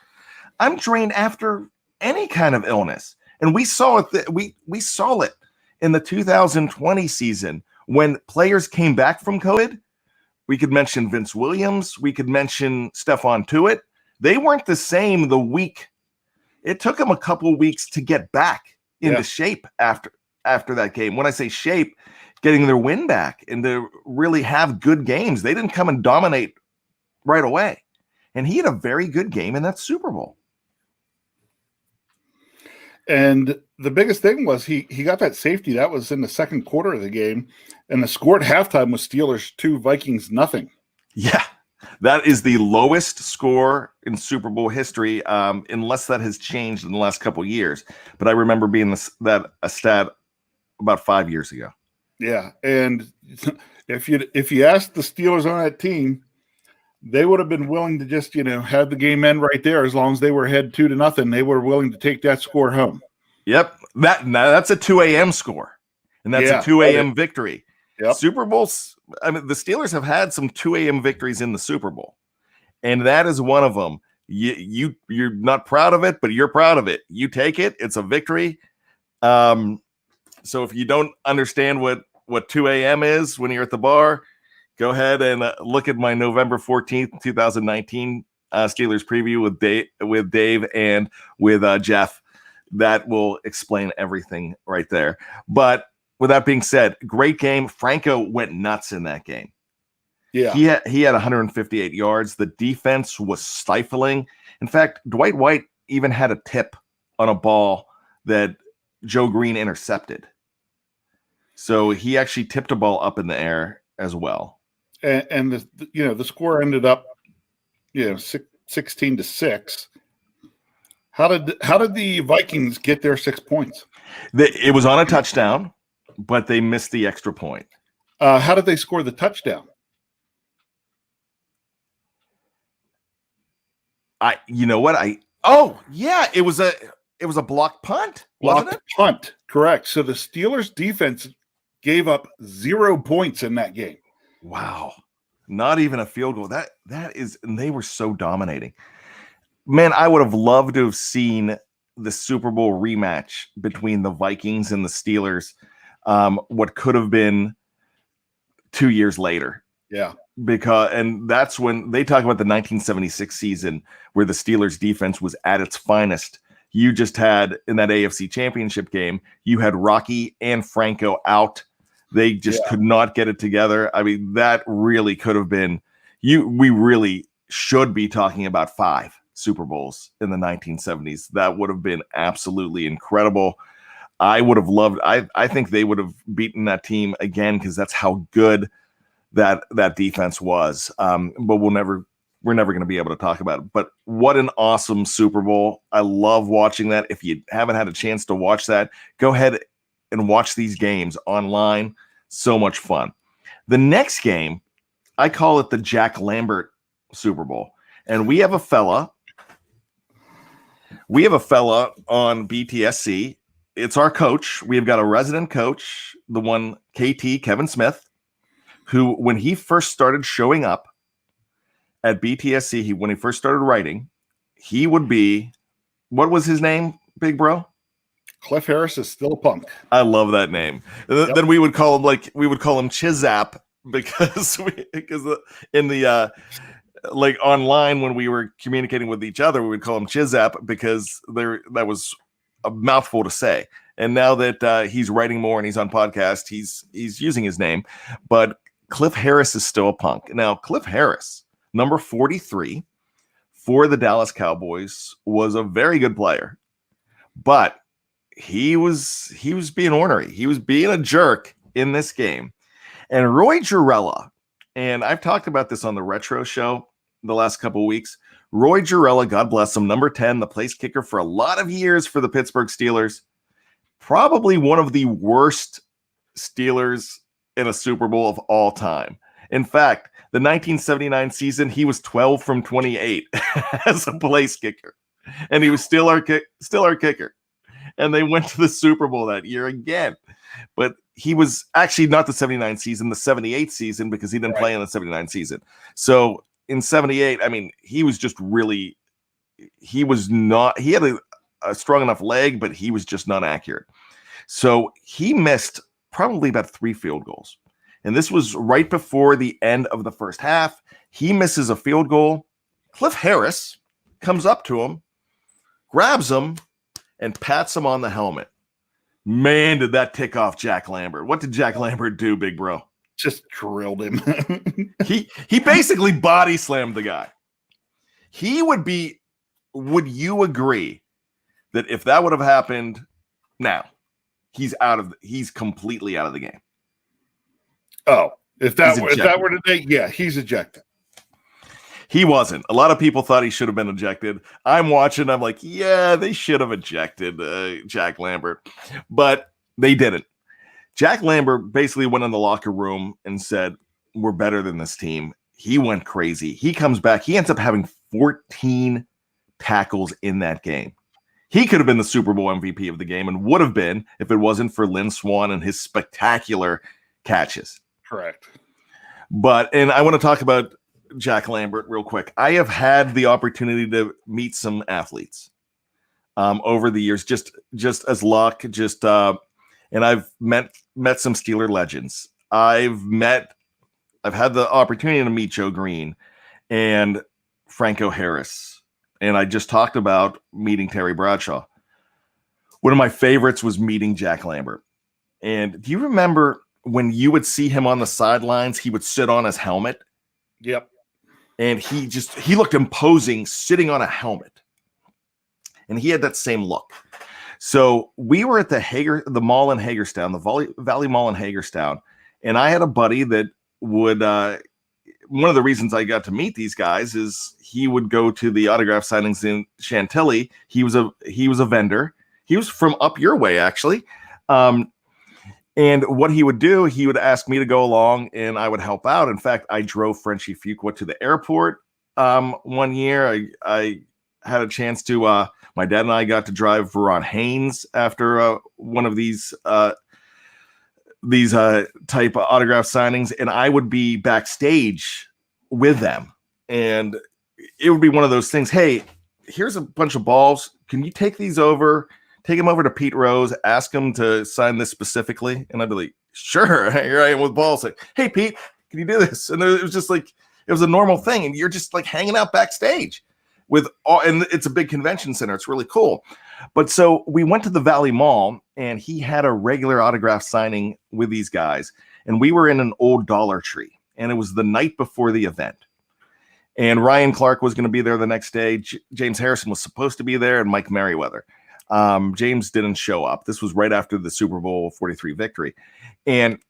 any kind of illness. And we saw it. We saw it in the 2020 season when players came back from COVID. We could mention Vince Williams. We could mention Stephon Tuitt. They weren't the same the week. It took them a couple of weeks to get back into shape after that game. When I say shape, getting their win back and to really have good games. They didn't come and dominate right away. And he had a very good game in that Super Bowl. And the biggest thing was he got that safety. That was in the second quarter of the game. And the score at halftime was Steelers 2, Vikings 0. Yeah. That is the lowest score in Super Bowl history, unless that has changed in the last couple of years. But I remember being a stat about 5 years ago. Yeah. And if you asked the Steelers on that team, they would have been willing to just, have the game end right there. As long as they were ahead 2-0, they were willing to take that score home. Yep. That's a 2 a.m. score. And that's a 2 a.m. victory. Yep. Super Bowls, the Steelers have had some 2 a.m. victories in the Super Bowl. and that is one of them. You're not proud of it, but you're proud of it. You take it. It's a victory. So if you don't understand what 2 a.m. is when you're at the bar, go ahead and look at my November 14th, 2019 Steelers preview with Dave and with Jeff. That will explain everything right there. But with that being said, great game. Franco went nuts in that game. Yeah. He had 158 yards. The defense was stifling. In fact, Dwight White even had a tip on a ball that Joe Green intercepted. So he actually tipped a ball up in the air as well. And the score ended up 16-6. How did the Vikings get their 6 points? It was on a touchdown, but they missed the extra point. How did they score the touchdown? It was a blocked punt. Blocked punt, correct. So the Steelers defense gave up 0 points in that game. Wow. Not even a field goal. That is, and they were so dominating. Man, I would have loved to have seen the Super Bowl rematch between the Vikings and the Steelers. What could have been 2 years later. Yeah. And that's when they talk about the 1976 season where the Steelers defense was at its finest. You just had in that AFC Championship game, you had Rocky and Franco out. They just could not get it together. I mean, that really could have been we really should be talking about 5 Super Bowls in the 1970s. That would have been absolutely incredible. I would have loved, I think they would have beaten that team again because that's how good that defense was. But we're never going to be able to talk about it. But what an awesome Super Bowl. I love watching that. If you haven't had a chance to watch that, go ahead and watch these games online. So much fun. The next game, I call it the Jack Lambert Super Bowl. And we have a fella on BTSC. It's our coach. We've got a resident coach, the one KT, Kevin Smith, who, when he first started showing up at BTSC, when he first started writing, he would be, what was his name, Big Bro? Cliff Harris is still a punk. I love that name. Yep. Then we would call him Chizap because in the online when we were communicating with each other, we would call him Chizap because that was a mouthful to say. And now that he's writing more and he's on podcast, he's using his name. But Cliff Harris is still a punk. Now, Cliff Harris, number 43 for the Dallas Cowboys, was a very good player, but he was being ornery. He was being a jerk in this game. And Roy Girella, and I've talked about this on the Retro Show the last couple of weeks. Roy Girella, God bless him, number 10, the place kicker for a lot of years for the Pittsburgh Steelers. Probably one of the worst Steelers in a Super Bowl of all time. In fact, the 1979 season, he was 12 from 28 as a place kicker, and he was still our kicker. And they went to the Super Bowl that year again. But he was actually not the 79 season, the 78 season, because he didn't play in the 79 season. So in 78, I mean, he was just really, he had a strong enough leg, but he was just not accurate. So he missed probably about 3 field goals. And this was right before the end of the first half. He misses a field goal. Cliff Harris comes up to him, grabs him, and pats him on the helmet. Man, did that tick off Jack Lambert. What did Jack Lambert do, Big Bro? Just drilled him. He basically body slammed the guy. Would you agree that if that would have happened now, he's completely out of the game? Oh, if that were today, yeah, he's ejected. He wasn't. A lot of people thought he should have been ejected. I'm watching. I'm like, yeah, they should have ejected Jack Lambert, but they didn't. Jack Lambert basically went in the locker room and said, we're better than this team. He went crazy. He comes back. He ends up having 14 tackles in that game. He could have been the Super Bowl MVP of the game and would have been if it wasn't for Lynn Swann and his spectacular catches. Correct. And I want to talk about Jack Lambert real quick. I have had the opportunity to meet some athletes over the years, just as luck, and I've met some Steeler legends. I've had the opportunity to meet Joe Green and Franco Harris, and I just talked about meeting Terry Bradshaw. One of my favorites was meeting Jack Lambert. And do you remember when you would see him on the sidelines, he would sit on his helmet? Yep. And he looked imposing sitting on a helmet. And he had that same look. So we were at the mall in Hagerstown, the Valley Mall in Hagerstown. And I had a buddy that would, one of the reasons I got to meet these guys is he would go to the autograph signings in Chantilly. He was a vendor. He was from up your way, actually. And what he would do, he would ask me to go along and I would help out. In fact, I drove Frenchie Fuqua to the airport one year. I had a chance to, my dad and I got to drive Veron Haynes after one of these type of autograph signings. And I would be backstage with them. And it would be one of those things. Hey, here's a bunch of balls. Can you take these over? Take him over to Pete Rose, ask him to sign this specifically. And I'd be like, sure. Here I am with balls. Like, hey, Pete, can you do this? And it was just like, it was a normal thing. And you're just like hanging out backstage with all, and it's a big convention center. It's really cool. But so we went to the Valley Mall and he had a regular autograph signing with these guys. And we were in an old Dollar Tree and it was the night before the event. And Ryan Clark was going to be there the next day. James Harrison was supposed to be there and Mike Merriweather. James didn't show up. This was right after the Super Bowl 43 victory. And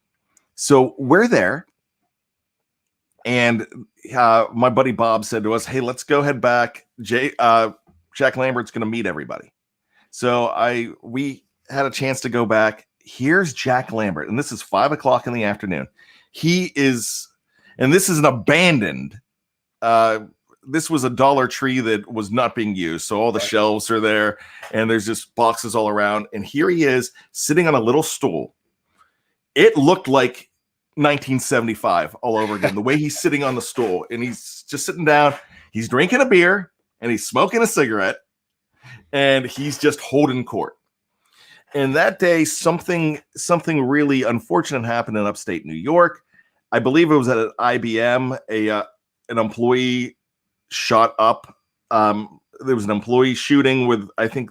so we're there. And my buddy Bob said to us, hey, let's go head back. Jack Lambert's going to meet everybody. So we had a chance to go back. Here's Jack Lambert. And this is 5:00 in the afternoon. He is, and this is an abandoned, this was a Dollar Tree that was not being used. So all the shelves are there and there's just boxes all around. And here he is sitting on a little stool. It looked like 1975 all over again, the way he's sitting on the stool and he's just sitting down. He's drinking a beer and he's smoking a cigarette and he's just holding court. And that day, something really unfortunate happened in upstate New York. I believe it was at an IBM, an employee shot up. There was an employee shooting with, I think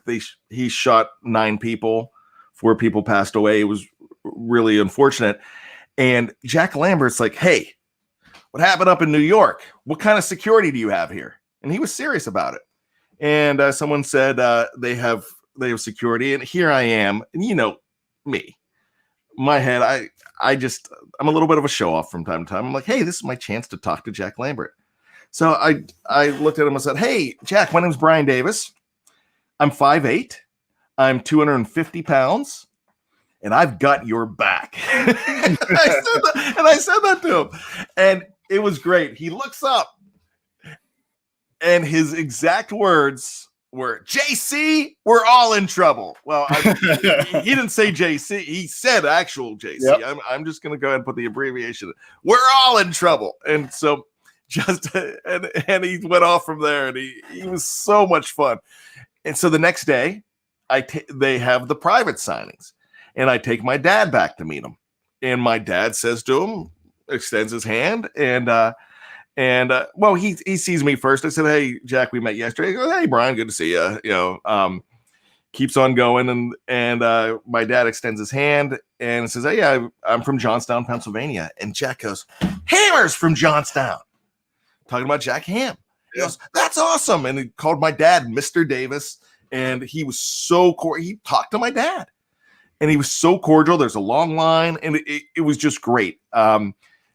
he shot 9 people, 4 people passed away. It was really unfortunate. And Jack Lambert's like, hey, what happened up in New York? What kind of security do you have here? And he was serious about it. And someone said they have security. And here I am. And you know me, my head, I'm a little bit of a show off from time to time. I'm like, hey, this is my chance to talk to Jack Lambert. So I looked at him and said, hey, Jack, my name's Bryan Davis. I'm 5'8". I'm 250 pounds. And I've got your back. And I said that to him. And it was great. He looks up. And his exact words were, JC, we're all in trouble. Well, he didn't say JC. He said actual JC. Yep. I'm just going to go ahead and put the abbreviation. We're all in trouble. And so and he went off from there, and he was so much fun. And so the next day, they have the private signings, and I take my dad back to meet him. And my dad says to him, extends his hand, and well, he sees me first. I said, hey, Jack, we met yesterday. He goes, hey, Bryan, good to see you. You know, keeps on going, and my dad extends his hand and says, hey, I'm from Johnstown, Pennsylvania. And Jack goes, Hammer's from Johnstown. Talking about Jack Ham. He goes, that's awesome. And he called my dad Mr. Davis. And he was so he talked to my dad. And he was so cordial. There's a long line. And it was just great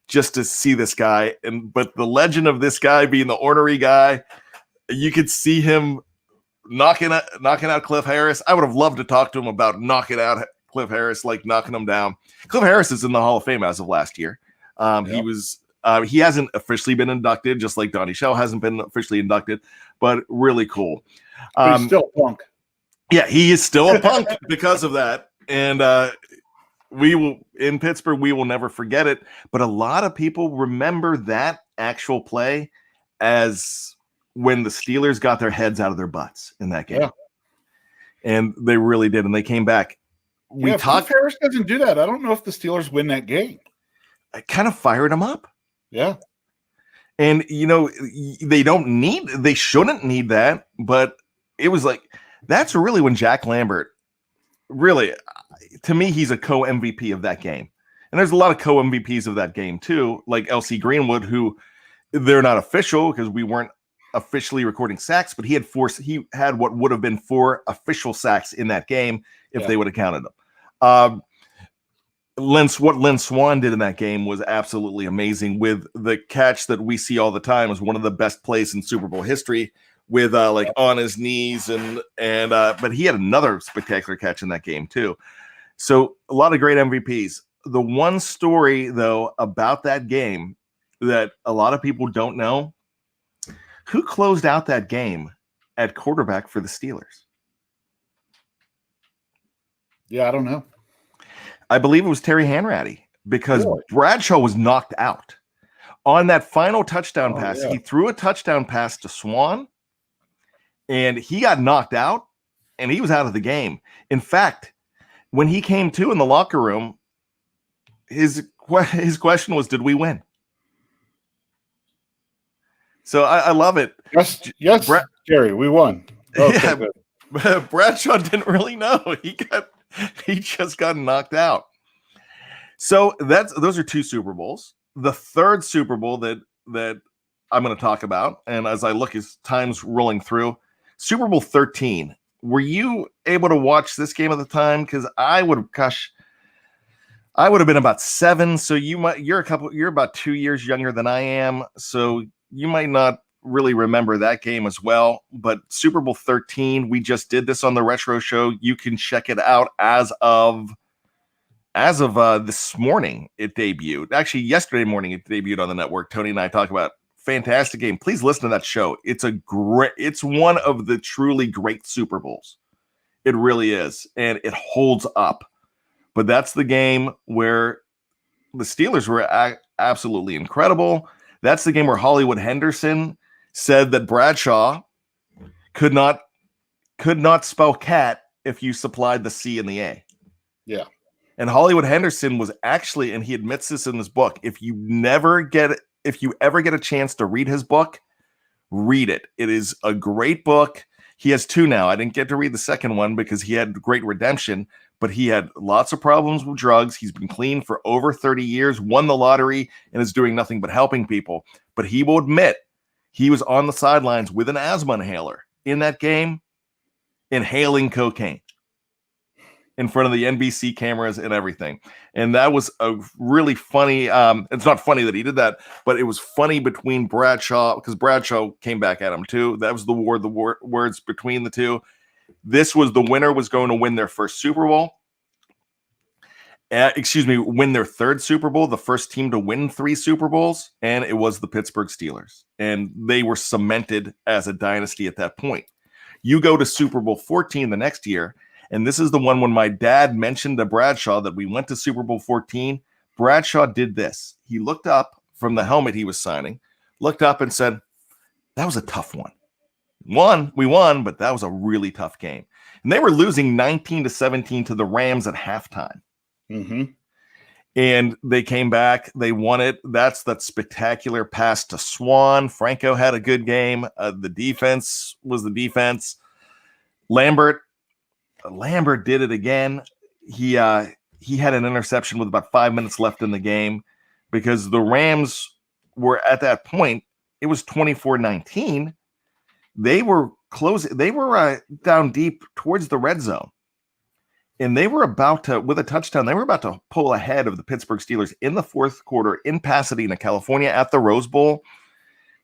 just to see this guy. But the legend of this guy being the ornery guy, you could see him knocking out Cliff Harris. I would have loved to talk to him about knocking out Cliff Harris, like knocking him down. Cliff Harris is in the Hall of Fame as of last year. He hasn't officially been inducted, just like Donnie Shell hasn't been officially inducted, but really cool. He's still a punk. Yeah, he is still a punk because of that. And we will in Pittsburgh. We will never forget it. But a lot of people remember that actual play as when the Steelers got their heads out of their butts in that game. Yeah. And they really did. And they came back. If Harris doesn't do that, I don't know if the Steelers win that game. I kind of fired them up. Yeah. And, they shouldn't need that. But it was like, that's really when Jack Lambert, really, to me, he's a co-MVP of that game. And there's a lot of co-MVPs of that game, too, like LC Greenwood, who they're not official because we weren't officially recording sacks, but he had what would have been 4 official sacks in that game if they would have counted them. What Lynn Swann did in that game was absolutely amazing, with the catch that we see all the time as one of the best plays in Super Bowl history, with on his knees but he had another spectacular catch in that game too. So a lot of great MVPs. The one story though about that game that a lot of people don't know, who closed out that game at quarterback for the Steelers? Yeah, I don't know. I believe it was Terry Hanratty, because Bradshaw was knocked out on that final touchdown pass. Yeah. He threw a touchdown pass to Swann, and he got knocked out, and he was out of the game. In fact, when he came to in the locker room, his question was, "Did we win?" So I love it. Yes, Jerry, we won. Okay, yeah, Bradshaw didn't really know. He just got knocked out. So those are 2 Super Bowls. The third Super Bowl that I'm going to talk about, and as I look as time's rolling through, Super Bowl 13. Were you able to watch this game at the time? Because I would have been about 7. So you're about 2 years younger than I am. So you might not really remember that game as well. But Super Bowl 13, we just did this on the Retro Show. You can check it out as of this morning. It debuted. Actually, yesterday morning it debuted on the network. Tony and I talk about fantastic game. Please listen to that show. It's one of the truly great Super Bowls. It really is, and it holds up. But that's the game where the Steelers were absolutely incredible. That's the game where Hollywood Henderson said that Bradshaw could not spell cat if you supplied the C and the A. Yeah. And Hollywood Henderson was actually, and he admits this in his book, if you ever get a chance to read his book, read it. It is a great book. He has 2 now. I didn't get to read the second one because he had great redemption, but he had lots of problems with drugs. He's been clean for over 30 years, won the lottery, and is doing nothing but helping people. But he will admit he was on the sidelines with an asthma inhaler in that game, inhaling cocaine in front of the NBC cameras and everything. And that was a really funny, it's not funny that he did that, but it was funny between Bradshaw, because Bradshaw came back at him too. That was the words between the two. This was the winner was going to win their first Super Bowl. Win their third Super Bowl, the first team to win 3 Super Bowls, and it was the Pittsburgh Steelers. And they were cemented as a dynasty at that point. You go to Super Bowl 14 the next year, and this is the one when my dad mentioned to Bradshaw that we went to Super Bowl 14. Bradshaw did this. He looked up from the helmet he was signing, looked up and said, "That was a tough one. We won, but that was a really tough game." And they were losing 19-17 to the Rams at halftime. Mm-hmm. And they came back. They won it. That's that spectacular pass to Swann. Franco had a good game. The defense was the defense. Lambert did it again. He had an interception with about 5 minutes left in the game because the Rams were at that point. It was 24-19. They were close. They were down deep towards the red zone. And they were about to, with a touchdown, they were about to pull ahead of the Pittsburgh Steelers in the fourth quarter in Pasadena, California at the Rose Bowl.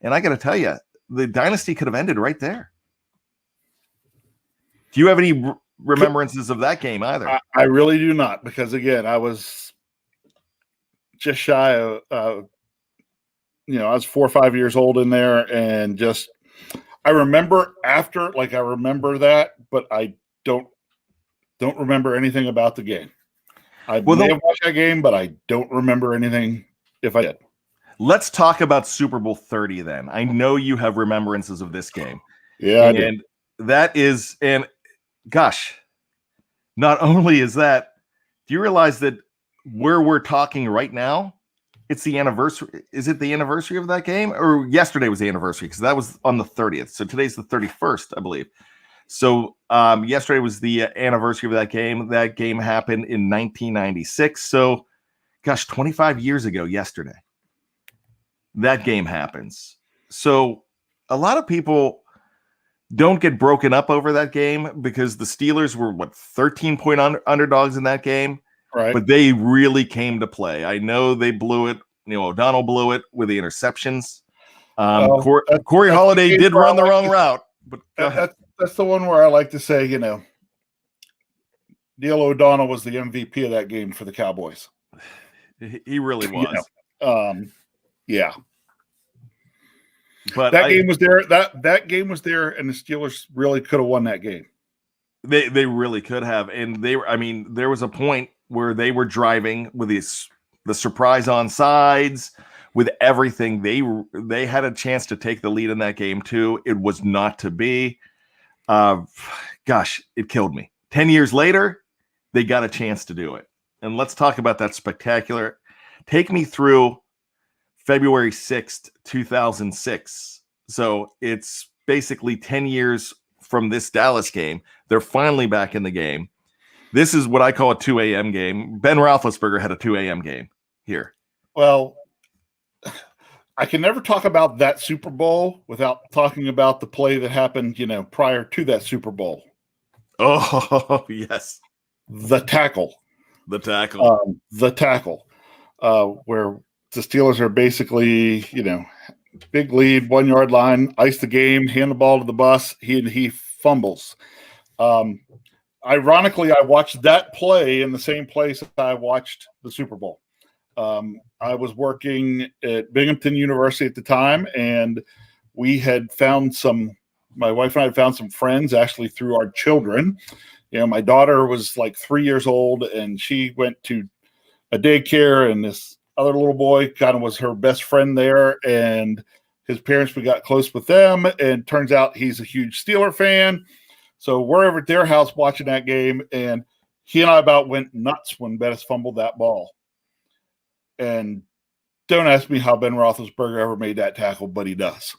And I got to tell you, the dynasty could have ended right there. Do you have any remembrances of that game either? I really do not, because again, I was just shy of, I was 4 or 5 years old in there, and just, I remember that, but I don't remember anything about the game. I may have watched that game, but I don't remember anything if I did. Let's talk about Super Bowl 30 then. I know you have remembrances of this game. Yeah, I do. And that is, and gosh, not only is that, do you realize that where we're talking right now, it's the anniversary. Is it the anniversary of that game? Or yesterday was the anniversary, because that was on the 30th. So today's the 31st, I believe. So yesterday was the anniversary of that game. That game happened in 1996. So, gosh, 25 years ago yesterday, that game happens. So a lot of people don't get broken up over that game because the Steelers were, 13-point underdogs in that game? Right. But they really came to play. I know they blew it. O'Donnell blew it with the interceptions. Corey Holiday did run the wrong route. But that's the one where I like to say, Neil O'Donnell was the MVP of that game for the Cowboys. He really was. Yeah. But that game was there. That game was there, and the Steelers really could have won that game. They really could have. And there was a point where they were driving with the surprise on sides, with everything. They had a chance to take the lead in that game too. It was not to be. Gosh, it killed me. 10 years later, they got a chance to do it. And let's talk about that spectacular. Take me through February 6th, 2006. So it's basically 10 years from this Dallas game. They're finally back in the game. This is what I call a 2 a.m. game. Ben Roethlisberger had a 2 a.m. game here. Well, I can never talk about that Super Bowl without talking about the play that happened, prior to that Super Bowl. Oh, yes. The tackle. The tackle. Where the Steelers are basically, big lead, 1 yard line, ice the game, hand the ball to the bus. He fumbles. Ironically, I watched that play in the same place I watched the Super Bowl. I was working at Binghamton University at the time, and my wife and I had found some friends actually through our children. My daughter was like 3 years old, and she went to a daycare, and this other little boy kind of was her best friend there, and his parents, we got close with them, and turns out he's a huge Steeler fan. So we're over at their house watching that game, and he and I about went nuts when Bettis fumbled that ball. And don't ask me how Ben Roethlisberger ever made that tackle, but he does.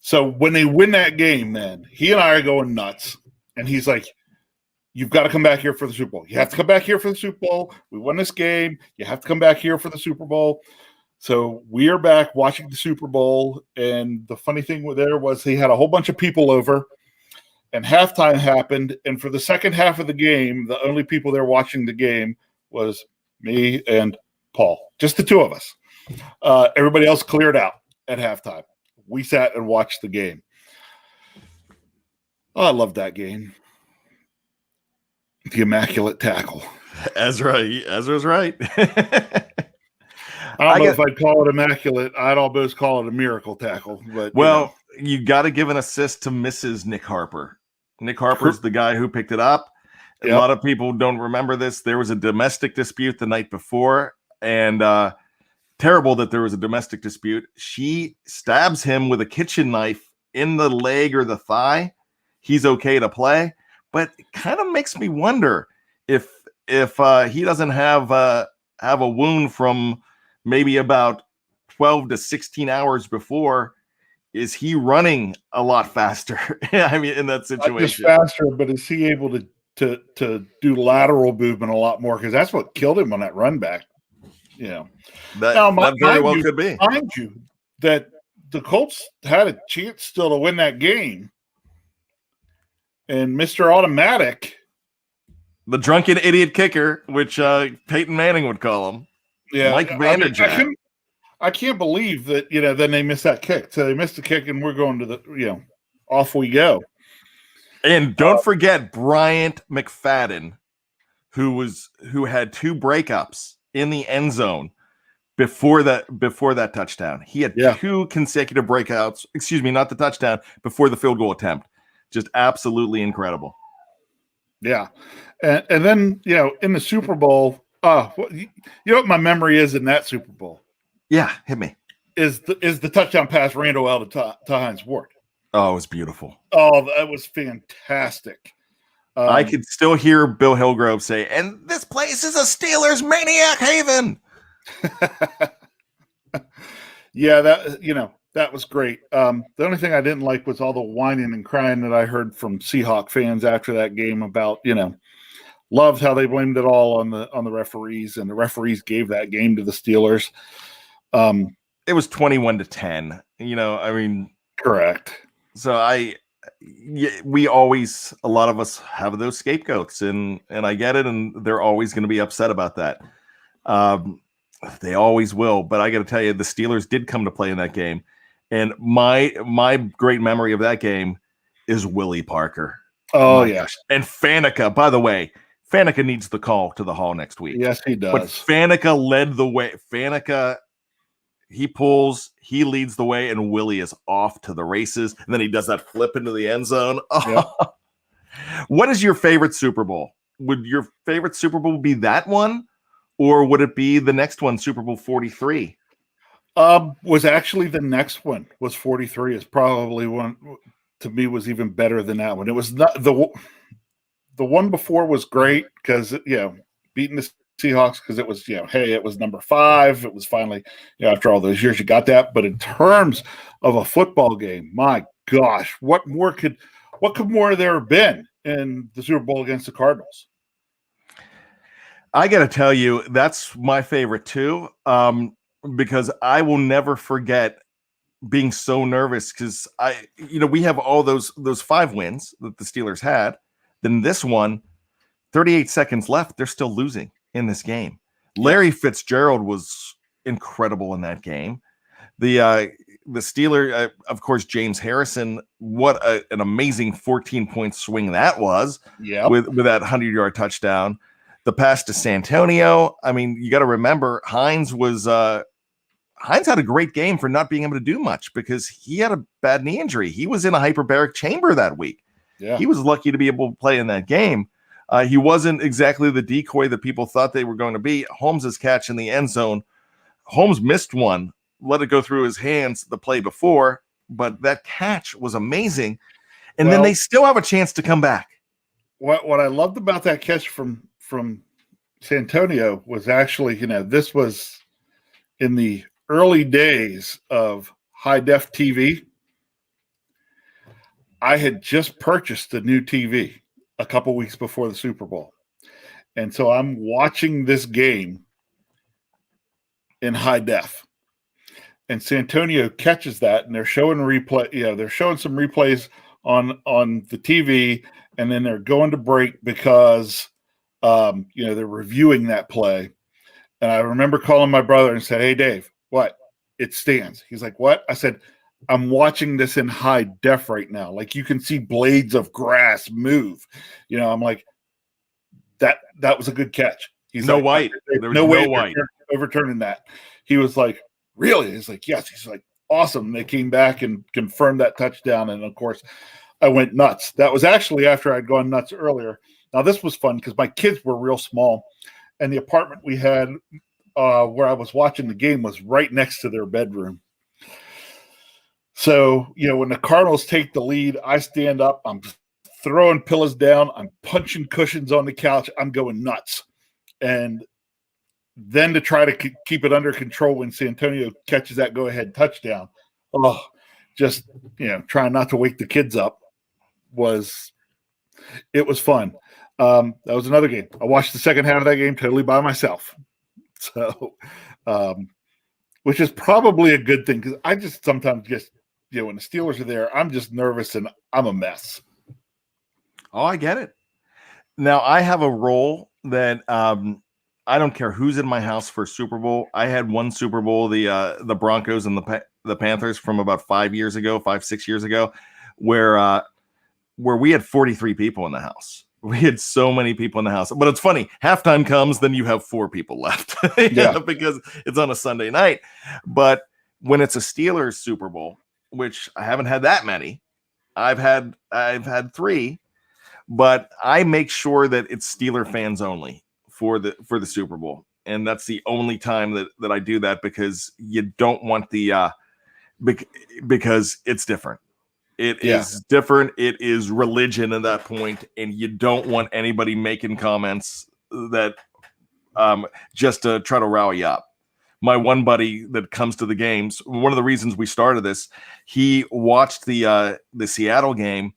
So when they win that game, then he and I are going nuts. And he's like, you've got to come back here for the Super Bowl. You have to come back here for the Super Bowl. We won this game. You have to come back here for the Super Bowl. So we are back watching the Super Bowl. And the funny thing there was he had a whole bunch of people over. And halftime happened. And for the second half of the game, the only people there watching the game was me and Paul, just the two of us. Everybody else cleared out at halftime. We sat and watched the game. Oh, I love that game. The immaculate tackle. Ezra's right. I don't know if I'd call it immaculate. I'd almost call it a miracle tackle. But you got to give an assist to Mrs. Nick Harper. Nick Harper's the guy who picked it up. Yep. A lot of people don't remember this. There was a domestic dispute the night before, and terrible that there was a domestic dispute. She stabs him with a kitchen knife in the leg or the thigh. He's okay to play, but it kind of makes me wonder if he doesn't have a wound from maybe about 12 to 16 hours before. Is he running a lot faster? I mean, in that situation, not just faster, but is he able to do lateral movement a lot more? Because that's what killed him on that run back. That very well could be. Mind you, that the Colts had a chance still to win that game, and Mr. Automatic, the drunken idiot kicker, which Peyton Manning would call him, Mike Vanderjagt. I can't believe that, then they missed that kick. So they missed the kick, and we're going to the, off we go. And don't forget Bryant McFadden, who had two breakups in the end zone before that touchdown. He had two consecutive breakouts. Excuse me, not the touchdown, before the field goal attempt. Just absolutely incredible. Yeah. And then, in the Super Bowl, you know what my memory is in that Super Bowl? Yeah, hit me. Is the touchdown pass Randall L to Hines Ward. Oh, it was beautiful. Oh, that was fantastic. I could still hear Bill Hillgrove say, "And this place is a Steelers maniac haven." Yeah, that was great. The only thing I didn't like was all the whining and crying that I heard from Seahawk fans after that game about, loved how they blamed it all on the referees, and the referees gave that game to the Steelers. It was 21-10. Correct. So a lot of us have those scapegoats, and I get it, and they're always going to be upset about that. They always will. But I got to tell you, the Steelers did come to play in that game, and my great memory of that game is Willie Parker. Oh yeah, and Faneca. By the way, Faneca needs the call to the Hall next week. Yes, he does. But Faneca led the way. Faneca, he pulls, he leads the way, and Willie is off to the races. And then he does that flip into the end zone. Yep. What is your favorite Super Bowl? Would your favorite Super Bowl be that one? Or would it be the next one, Super Bowl 43? Was actually the next one was 43 is probably one to me was even better than that one. It was not the one before was great because beating the Seahawks because it was hey, it was number 5. It was finally after all those years you got that. But in terms of a football game, my gosh, what could more there have been in the Super Bowl against the Cardinals? I got to tell you, that's my favorite too, because I will never forget being so nervous because we have all those 5 wins that the Steelers had. Then this one, 38 seconds left, they're still losing in this game. Larry Fitzgerald was incredible in that game. The Steeler, of course, James Harrison, what an amazing 14-point swing that was. Yeah, with that 100-yard touchdown. The pass to Santonio. I mean, you got to remember, Hines had a great game for not being able to do much because he had a bad knee injury. He was in a hyperbaric chamber that week. Yeah. He was lucky to be able to play in that game. He wasn't exactly the decoy that people thought they were going to be. Holmes' catch in the end zone. Holmes missed one, let it go through his hands the play before, but that catch was amazing. And then they still have a chance to come back. What I loved about that catch from Santonio was actually, this was in the early days of high def TV. I had just purchased a new TV a couple weeks before the Super Bowl. And so I'm watching this game in high def. And Santonio catches that, and they're showing replay. They're showing some replays on the TV, and then they're going to break because they're reviewing that play. And I remember calling my brother and said, "Hey, Dave, what? It stands." He's like, "What?" I said, "I'm watching this in high def right now. Like you can see blades of grass move." I'm like, that was a good catch. He's no like, white. There was no way white overturning that. He was like, "Really?" He's like, "Yes." He's like, "Awesome." They came back and confirmed that touchdown. And of course, I went nuts. That was actually after I'd gone nuts earlier. Now, this was fun because my kids were real small, and the apartment we had where I was watching the game was right next to their bedroom. So, when the Cardinals take the lead, I stand up. I'm throwing pillows down. I'm punching cushions on the couch. I'm going nuts. And then to try to keep it under control when Santonio catches that go-ahead touchdown, just, trying not to wake the kids up it was fun. That was another game. I watched the second half of that game totally by myself. So, which is probably a good thing because I just sometimes when the Steelers are there, I'm just nervous and I'm a mess. Oh, I get it. Now, I have a role that I don't care who's in my house for Super Bowl. I had one Super Bowl, the Broncos and the Panthers from about 5 years ago, 6 years ago, where we had 43 people in the house. We had so many people in the house. But it's funny, halftime comes, then you have 4 people left because it's on a Sunday night. But when it's a Steelers Super Bowl, which I haven't had that many, I've had 3. but I make sure that it's Steeler fans only for the Super Bowl. And that's the only time that I do that, because you don't want the because it's different. It is different. It is religion at that point, and you don't want anybody making comments that just to try to rally up. My one buddy that comes to the games, one of the reasons we started this, he watched the Seattle game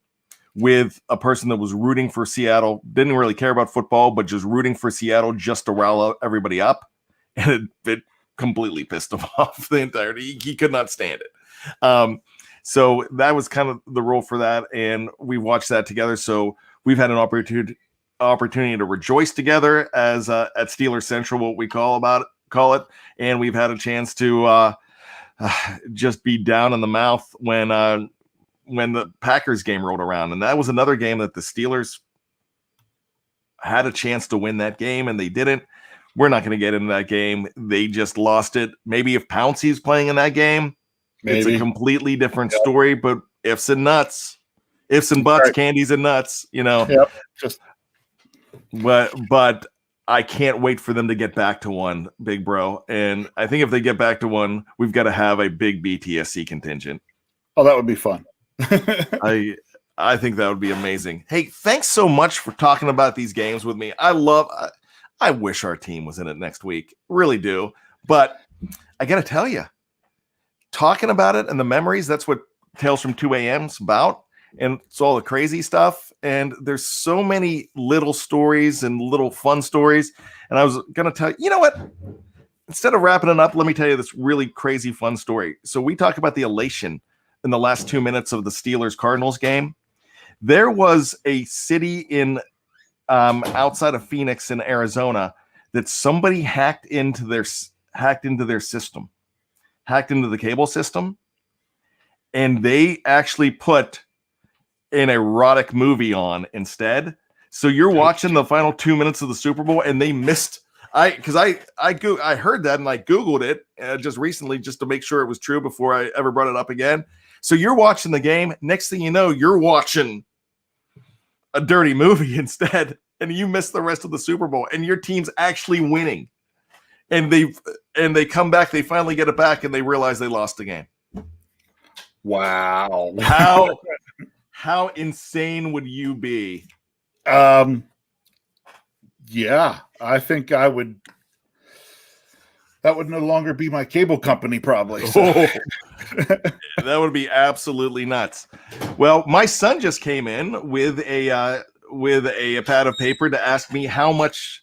with a person that was rooting for Seattle, didn't really care about football, but just rooting for Seattle just to rile everybody up. And it completely pissed him off the entirety. He could not stand it. So that was kind of the role for that. And we watched that together. So we've had an opportunity to rejoice together as at Steeler Central, what we call it. And we've had a chance to just be down in the mouth when the Packers game rolled around. And that was another game that the Steelers had a chance to win that game, and they didn't. We're not going to get into that game. They just lost it. Maybe if Pouncey's playing in that game, it's a completely different story, but ifs and nuts, ifs and buts, candies and nuts, but I can't wait for them to get back to one, Big Bro. And I think if they get back to one, we've got to have a big BTSC contingent. Oh, that would be fun. I think that would be amazing. Hey, thanks so much for talking about these games with me. I wish our team was in it next week. Really do. But I got to tell you, talking about it and the memories, that's what Tales from 2 a.m.'s about. And it's all the crazy stuff. And there's so many little stories and little fun stories. And I was going to tell you, you know what? Instead of wrapping it up, let me tell you this really crazy fun story. So we talk about the elation in the last 2 minutes of the Steelers-Cardinals game. There was a city in outside of Phoenix in Arizona that somebody hacked into their system, hacked into the cable system, and they actually put an erotic movie on instead. So you're watching the final 2 minutes of the Super Bowl, and they missed. I heard that and I Googled it just recently just to make sure it was true before I ever brought it up again. So you're watching the game. Next thing you know, you're watching a dirty movie instead, and you miss the rest of the Super Bowl, and your team's actually winning. And they come back, they finally get it back, and they realize they lost the game. Wow. How insane would you be? Yeah, I think I would. That would no longer be my cable company, probably. So. That would be absolutely nuts. Well, my son just came in with a pad of paper to ask me how much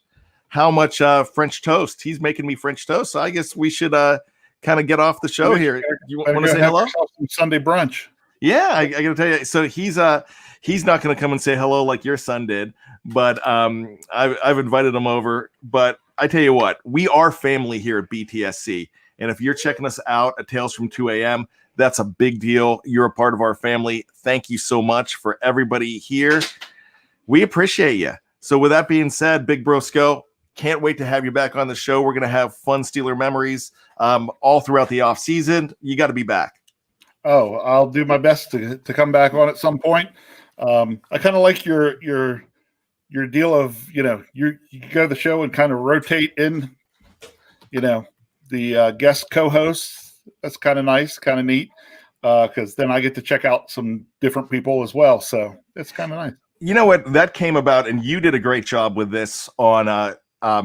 French toast. He's making me French toast, so I guess we should kind of get off the show here. You want to say hello? Some Sunday brunch. Yeah, I got to tell you. So he's not going to come and say hello like your son did, but I've invited him over. But I tell you what, we are family here at BTSC, and if you're checking us out at Tales from 2 a.m., that's a big deal. You're a part of our family. Thank you so much for everybody here. We appreciate you. So with that being said, Big Bro Scho, can't wait to have you back on the show. We're going to have fun Steeler memories all throughout the off season. You got to be back. Oh, I'll do my best to come back on at some point. I kind of like your deal of, you go to the show and kind of rotate in, the guest co-hosts. That's kind of nice, kind of neat, because then I get to check out some different people as well. So it's kind of nice. You know what? That came about, and you did a great job with this on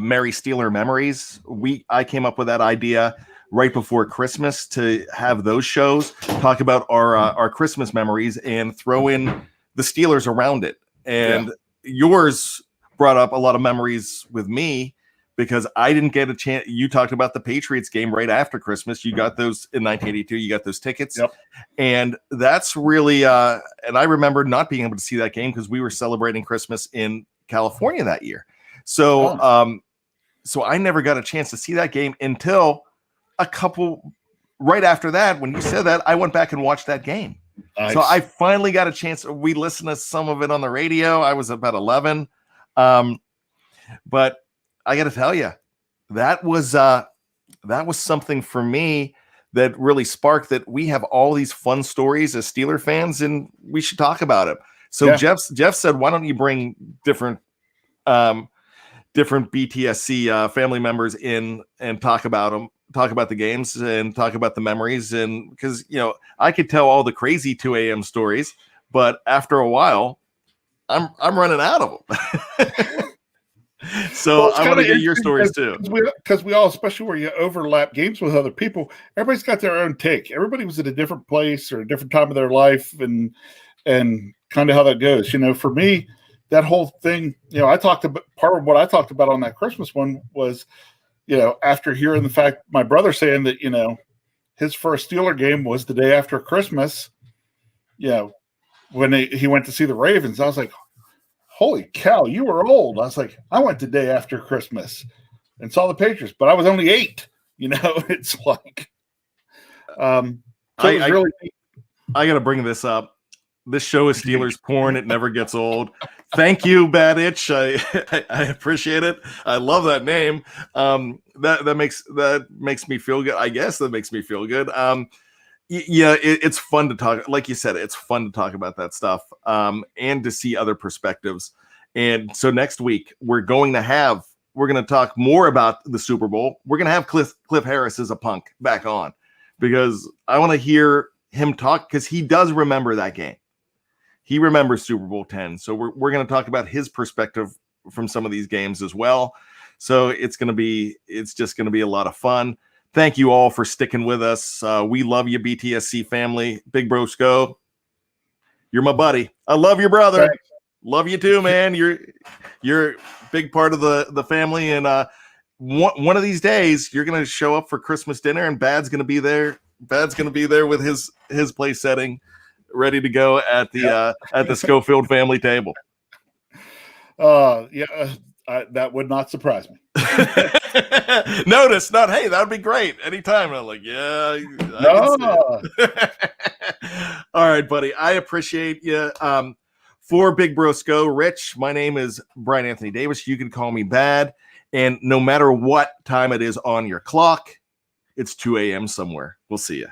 Merry Steeler Memories. I came up with that idea right before Christmas to have those shows talk about our Christmas memories and throw in the Steelers around it. And yours brought up a lot of memories with me because I didn't get a chance. You talked about the Patriots game right after Christmas. You got those in 1982. You got those tickets. Yep. And that's really, and I remember not being able to see that game because we were celebrating Christmas in California that year. So, so I never got a chance to see that game until right after that. When you said that, I went back and watched that game. Nice. So I finally got a chance. We listened to some of it on the radio. I was about 11. But I got to tell you, that was something for me that really sparked that we have all these fun stories as Steeler fans, and we should talk about it. So Yeah. Jeff said, why don't you bring different BTSC family members in and talk about them, talk about the games and talk about the memories. And because, I could tell all the crazy 2 a.m. stories, but after a while, I'm running out of them. So I want to get your stories too. Because we all, especially where you overlap games with other people, everybody's got their own take. Everybody was at a different place or a different time of their life and kind of how that goes. For me, that whole thing, I talked about, part of what I talked about on that Christmas one was, after hearing the fact, my brother saying that, his first Steeler game was the day after Christmas, when he went to see the Ravens. I was like, holy cow, you were old. I was like, I went the day after Christmas and saw the Patriots, but I was only 8. It's like, so it was really. I got to bring this up. This show is Steelers porn. It never gets old. Thank you, Bad Itch. I appreciate it. I love that name. That makes me feel good. I guess that makes me feel good. It's fun to talk. Like you said, it's fun to talk about that stuff and to see other perspectives. And so next week we're going to talk more about the Super Bowl. We're going to have Cliff Harris as a punk back on because I want to hear him talk because he does remember that game. He remembers Super Bowl X. So we're going to talk about his perspective from some of these games as well. So it's just going to be a lot of fun. Thank you all for sticking with us. We love you, BTSC family. Big Bro Scho, you're my buddy. I love your brother. Thanks. Love you too, man. You're a big part of the family. And one of these days, you're gonna show up for Christmas dinner, and Bad's gonna be there. Bad's gonna be there with his place setting, ready to go at the Schofield family table. That would not surprise me. Notice, not hey, that would be great anytime. And I'm like, yeah. All right, buddy. I appreciate you. For Big Bro Scho, Rich, my name is Bryan Anthony Davis. You can call me Bad. And no matter what time it is on your clock, it's 2 a.m. somewhere. We'll see you.